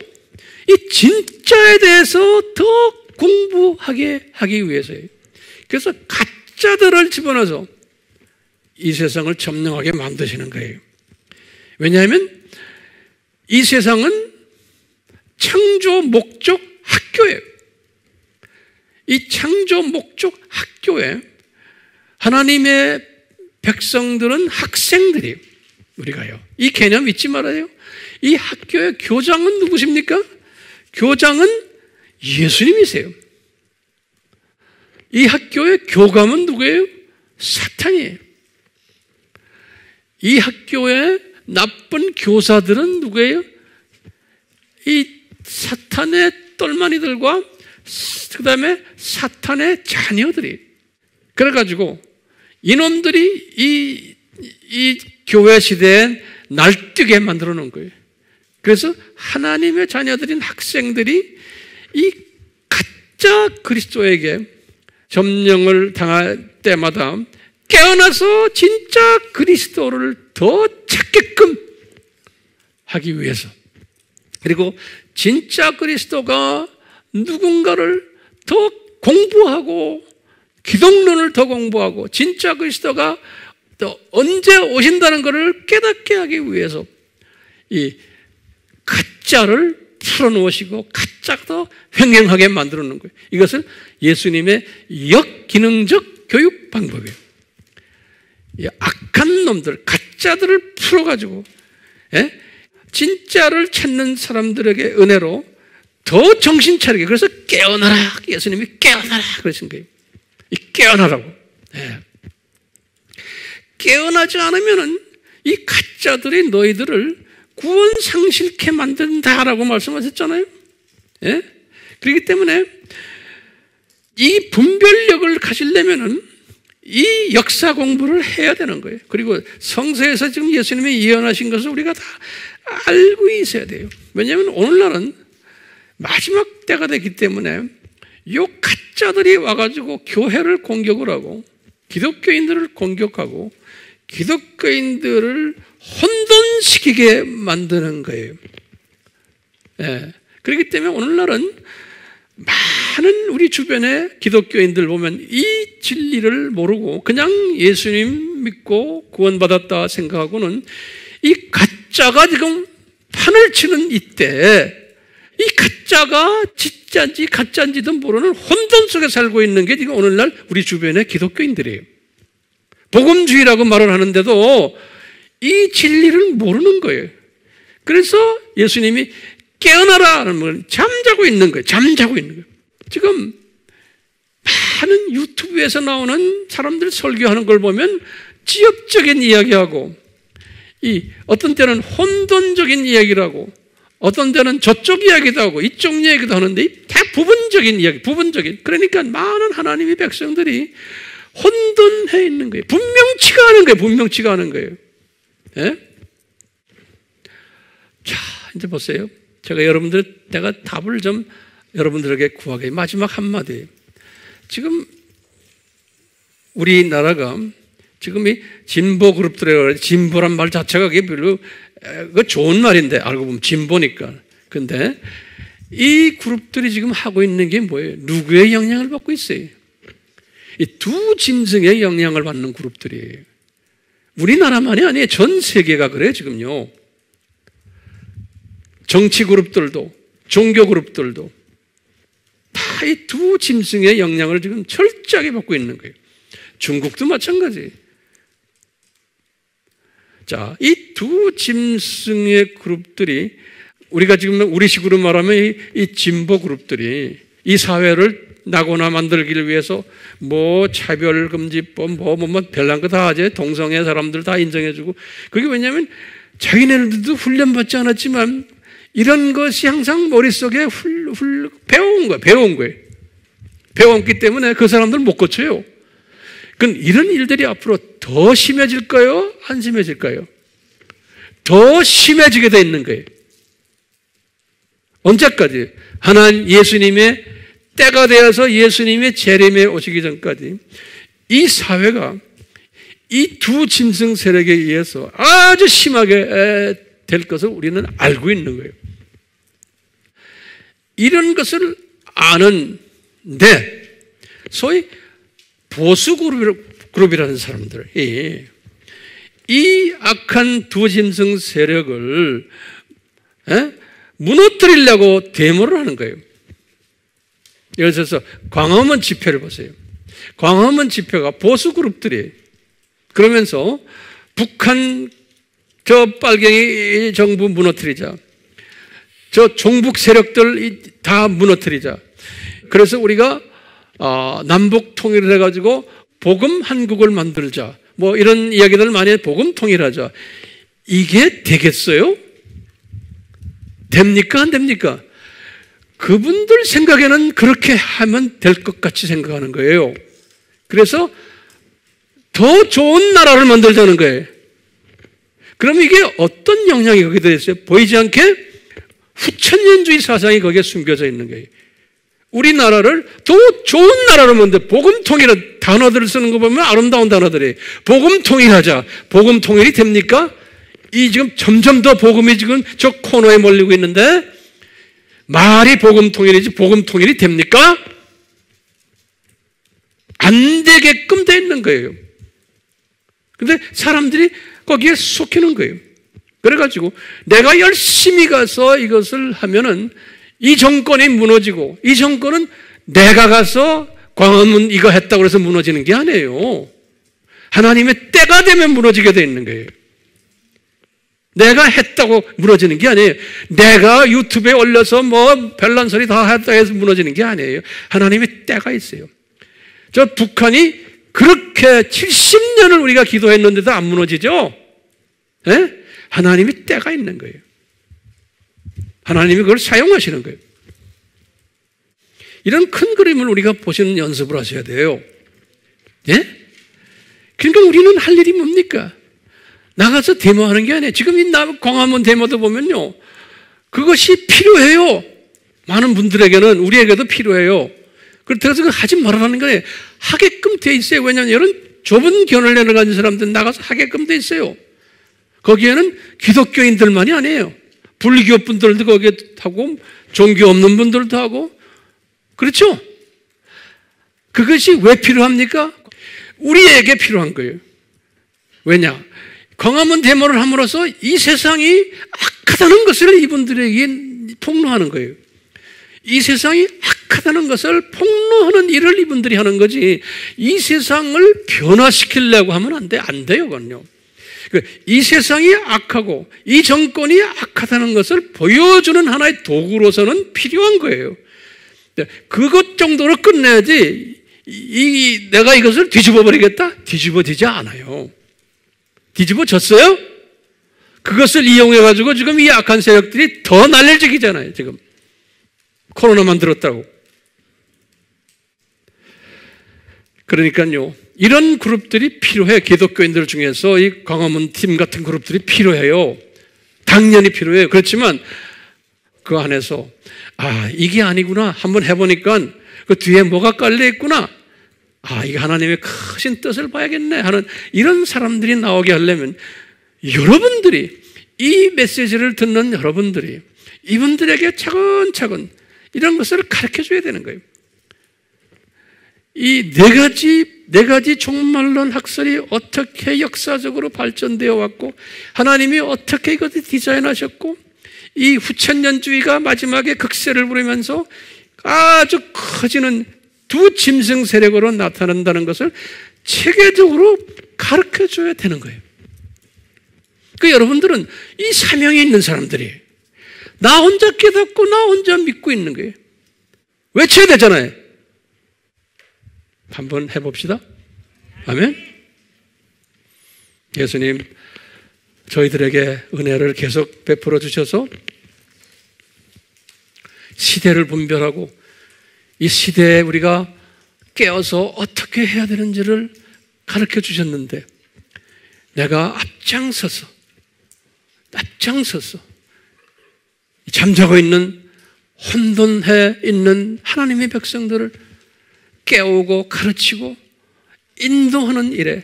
이 진짜에 대해서 더 공부하게 하기 위해서예요. 그래서 가짜들을 집어넣어서 이 세상을 점령하게 만드시는 거예요. 왜냐하면 이 세상은 창조 목적 학교예요. 이 창조 목적 학교에 하나님의 백성들은 학생들이에요. 우리가요. 이 개념 잊지 말아요. 이 학교의 교장은 누구십니까? 교장은 예수님이세요. 이 학교의 교감은 누구예요? 사탄이에요. 이 학교의 나쁜 교사들은 누구예요? 이 사탄의 똘마니들과 그 다음에 사탄의 자녀들이. 그래가지고 이놈들이 이 교회 시대에 날뛰게 만들어 놓은 거예요. 그래서 하나님의 자녀들인 학생들이 이 가짜 그리스도에게 점령을 당할 때마다 깨어나서 진짜 그리스도를 더 찾게끔 하기 위해서, 그리고 진짜 그리스도가 누군가를 더 공부하고 기독론을 더 공부하고 진짜 그리스도가 또 언제 오신다는 것을 깨닫게 하기 위해서 이 가짜를 풀어놓으시고 가짜도 횡행하게 만들어 놓은 거예요. 이것을 예수님의 역기능적 교육 방법이에요. 이 악한 놈들, 가짜들을 풀어가지고 진짜를 찾는 사람들에게 은혜로 더 정신 차리게. 그래서 깨어나라. 예수님이 깨어나라 그러신 거예요. 이 깨어나라고. 깨어나지 않으면은 이 가짜들이 너희들을 구원 상실케 만든다라고 말씀하셨잖아요. 그렇기 때문에 이 분별력을 가지려면은 이 역사 공부를 해야 되는 거예요. 그리고 성서에서 지금 예수님이 예언하신 것을 우리가 다 알고 있어야 돼요. 왜냐하면 오늘날은 마지막 때가 됐기 때문에 이 가짜들이 와가지고 교회를 공격을 하고 기독교인들을 공격하고 기독교인들을 혼돈시키게 만드는 거예요. 그렇기 때문에 오늘날은 많은 우리 주변의 기독교인들 보면 이 진리를 모르고 그냥 예수님 믿고 구원받았다 생각하고는 이 가짜가 지금 판을 치는 이때 이 가짜가 진짜인지 가짜인지도 모르는 혼돈 속에 살고 있는 게 지금 오늘날 우리 주변의 기독교인들이에요. 복음주의라고 말을 하는데도 이 진리를 모르는 거예요. 그래서 예수님이 깨어나라는 말, 잠자고 있는 거예요. 잠자고 있는 거예요. 지금 많은 유튜브에서 나오는 사람들 설교하는 걸 보면 지역적인 이야기하고 어떤 때는 혼돈적인 이야기를 하고 어떤 때는 저쪽 이야기도 하고 이쪽 이야기도 하는데 다 부분적인 이야기, 부분적인. 그러니까 많은 하나님의 백성들이 혼돈해 있는 거예요. 분명치가 않은 거예요. 분명치가 않은 거예요. 자, 이제 보세요. 내가 답을 좀 여러분들에게 구하게. 마지막 한마디. 지금 우리나라가 지금 이 진보 그룹들의 진보란 말 자체가 그게 별로 그 좋은 말인데 알고 보면 진보니까. 근데 이 그룹들이 지금 하고 있는 게 뭐예요? 누구의 영향을 받고 있어요? 이 두 짐승의 영향을 받는 그룹들이에요. 우리나라만이 아니에요. 전 세계가 그래요, 지금요. 정치 그룹들도, 종교 그룹들도 다 이 두 짐승의 영향을 지금 철저하게 받고 있는 거예요. 중국도 마찬가지. 자, 이 두 짐승의 그룹들이 우리가 지금 우리식으로 말하면 이 진보 그룹들이 이 사회를 나고나 만들기를 위해서 뭐 차별금지법 뭐 별난 거 다 하지. 동성애 사람들 다 인정해주고. 그게 왜냐하면 자기네들도 훈련받지 않았지만 이런 것이 항상 머릿속에 배워온 거예요. 배워왔기 때문에 그 사람들 못 고쳐요. 그럼 이런 일들이 앞으로 더 심해질까요? 안 심해질까요? 더 심해지게 돼 있는 거예요. 언제까지? 하나님 예수님의 때가 되어서 예수님의 재림에 오시기 전까지 이 사회가 이 두 짐승 세력에 의해서 아주 심하게 될 것을 우리는 알고 있는 거예요. 이런 것을 아는데 소위 보수 그룹이라는 사람들이 이 악한 두 짐승 세력을 무너뜨리려고 데모를 하는 거예요. 예를 들어서 광화문 집회를 보세요. 광화문 집회가 보수 그룹들이 그러면서 북한 저 빨갱이 정부 무너뜨리자. 저 종북 세력들 다 무너뜨리자. 그래서 우리가 남북 통일을 해가지고 복음 한국을 만들자. 뭐 이런 이야기들 많이 해. 복음 통일하자. 이게 되겠어요? 됩니까? 안 됩니까? 그분들 생각에는 그렇게 하면 될 것 같이 생각하는 거예요. 그래서 더 좋은 나라를 만들자는 거예요. 그럼 이게 어떤 영향이 거기에 들어있어요? 보이지 않게 후천년주의 사상이 거기에 숨겨져 있는 거예요. 우리나라를 더 좋은 나라로 만들, 복음 통일은 단어들을 쓰는 거 보면 아름다운 단어들이에요. 복음 통일하자. 복음 통일이 됩니까? 이 지금 점점 더 복음이 지금 저 코너에 몰리고 있는데 말이 복음 통일이지 복음 통일이 됩니까? 안 되게끔 돼 있는 거예요. 근데 사람들이 거기에 속히는 거예요. 그래가지고 내가 열심히 가서 이것을 하면은 이 정권이 무너지고 이 정권은 내가 가서 광화문 이거 했다고 해서 무너지는 게 아니에요. 하나님의 때가 되면 무너지게 돼 있는 거예요. 내가 했다고 무너지는 게 아니에요. 내가 유튜브에 올려서 뭐 별난 소리 다 했다 해서 무너지는 게 아니에요. 하나님의 때가 있어요. 저 북한이 그렇게 70년을 우리가 기도했는데도 안 무너지죠? 네? 하나님의 때가 있는 거예요. 하나님이 그걸 사용하시는 거예요. 이런 큰 그림을 우리가 보시는 연습을 하셔야 돼요. 예? 그러니까 우리는 할 일이 뭡니까? 나가서 데모하는 게 아니에요. 지금 이 광화문 데모도 보면요. 그것이 필요해요. 많은 분들에게는, 우리에게도 필요해요. 그래서 그거 하지 말라는 거예요. 하게끔 돼 있어요. 왜냐하면 이런 좁은 견을 가진 사람들은 나가서 하게끔 돼 있어요. 거기에는 기독교인들만이 아니에요. 불교 분들도 거기에 하고, 종교 없는 분들도 하고, 그렇죠? 그것이 왜 필요합니까? 우리에게 필요한 거예요. 왜냐? 광화문 데모를 함으로써 이 세상이 악하다는 것을 이분들에게 폭로하는 거예요. 이 세상이 악하다는 것을 폭로하는 일을 이분들이 하는 거지, 이 세상을 변화시키려고 하면 안 돼. 안 돼요, 그건요. 이 세상이 악하고 이 정권이 악하다는 것을 보여주는 하나의 도구로서는 필요한 거예요. 그것 정도로 끝내야지, 내가 이것을 뒤집어 버리겠다? 뒤집어지지 않아요. 뒤집어졌어요? 그것을 이용해가지고 지금 이 악한 세력들이 더 날려지기잖아요, 지금. 코로나만 들었다고. 그러니까요, 이런 그룹들이 필요해. 기독교인들 중에서 이 광화문 팀 같은 그룹들이 필요해요. 당연히 필요해요. 그렇지만 그 안에서 이게 아니구나. 한번 해보니까 그 뒤에 뭐가 깔려있구나. 이게 하나님의 크신 뜻을 봐야겠네 하는 이런 사람들이 나오게 하려면 여러분들이, 이 메시지를 듣는 여러분들이 이분들에게 차근차근 이런 것을 가르쳐 줘야 되는 거예요. 이 네 가지 종말론 학설이 어떻게 역사적으로 발전되어 왔고, 하나님이 어떻게 이것을 디자인하셨고, 이 후천년주의가 마지막에 극세를 부리면서 아주 커지는 두 짐승 세력으로 나타난다는 것을 체계적으로 가르쳐 줘야 되는 거예요. 여러분들은 이 사명이 있는 사람들이에요. 나 혼자 깨닫고 나 혼자 믿고 있는 거예요. 외쳐야 되잖아요. 한번 해봅시다. 아멘. 예수님, 저희들에게 은혜를 계속 베풀어 주셔서 시대를 분별하고 이 시대에 우리가 깨어서 어떻게 해야 되는지를 가르쳐 주셨는데, 내가 앞장서서 잠자고 있는, 혼돈해 있는 하나님의 백성들을 깨우고 가르치고 인도하는 일에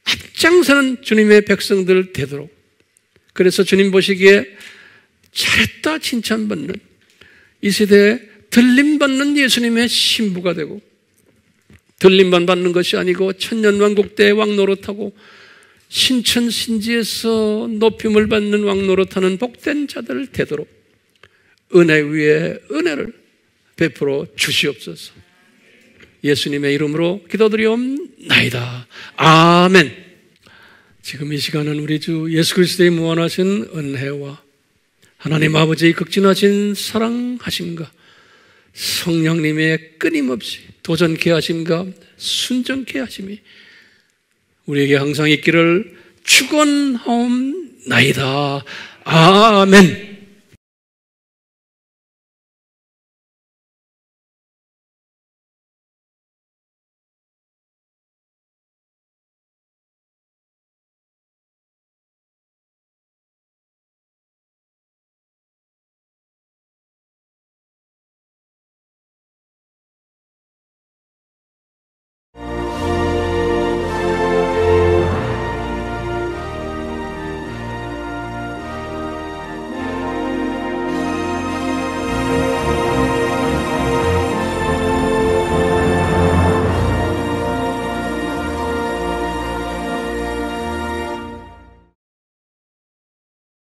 앞장서는 주님의 백성들 되도록, 그래서 주님 보시기에 잘했다 칭찬받는 이 시대에 들림받는 예수님의 신부가 되고, 들림만 받는 것이 아니고 천년왕국대의 왕노릇하고 신천신지에서 높임을 받는 왕노릇하는 복된 자들 되도록 은혜 위에 은혜를 베풀어 주시옵소서. 예수님의 이름으로 기도드리옵나이다. 아멘. 지금 이 시간은 우리 주 예수 그리스도의 무한하신 은혜와 하나님 아버지의 극진하신 사랑하심과 성령님의 끊임없이 도전케 하심과 순종케 하심이 우리에게 항상 있기를 축원하옵나이다. 아멘.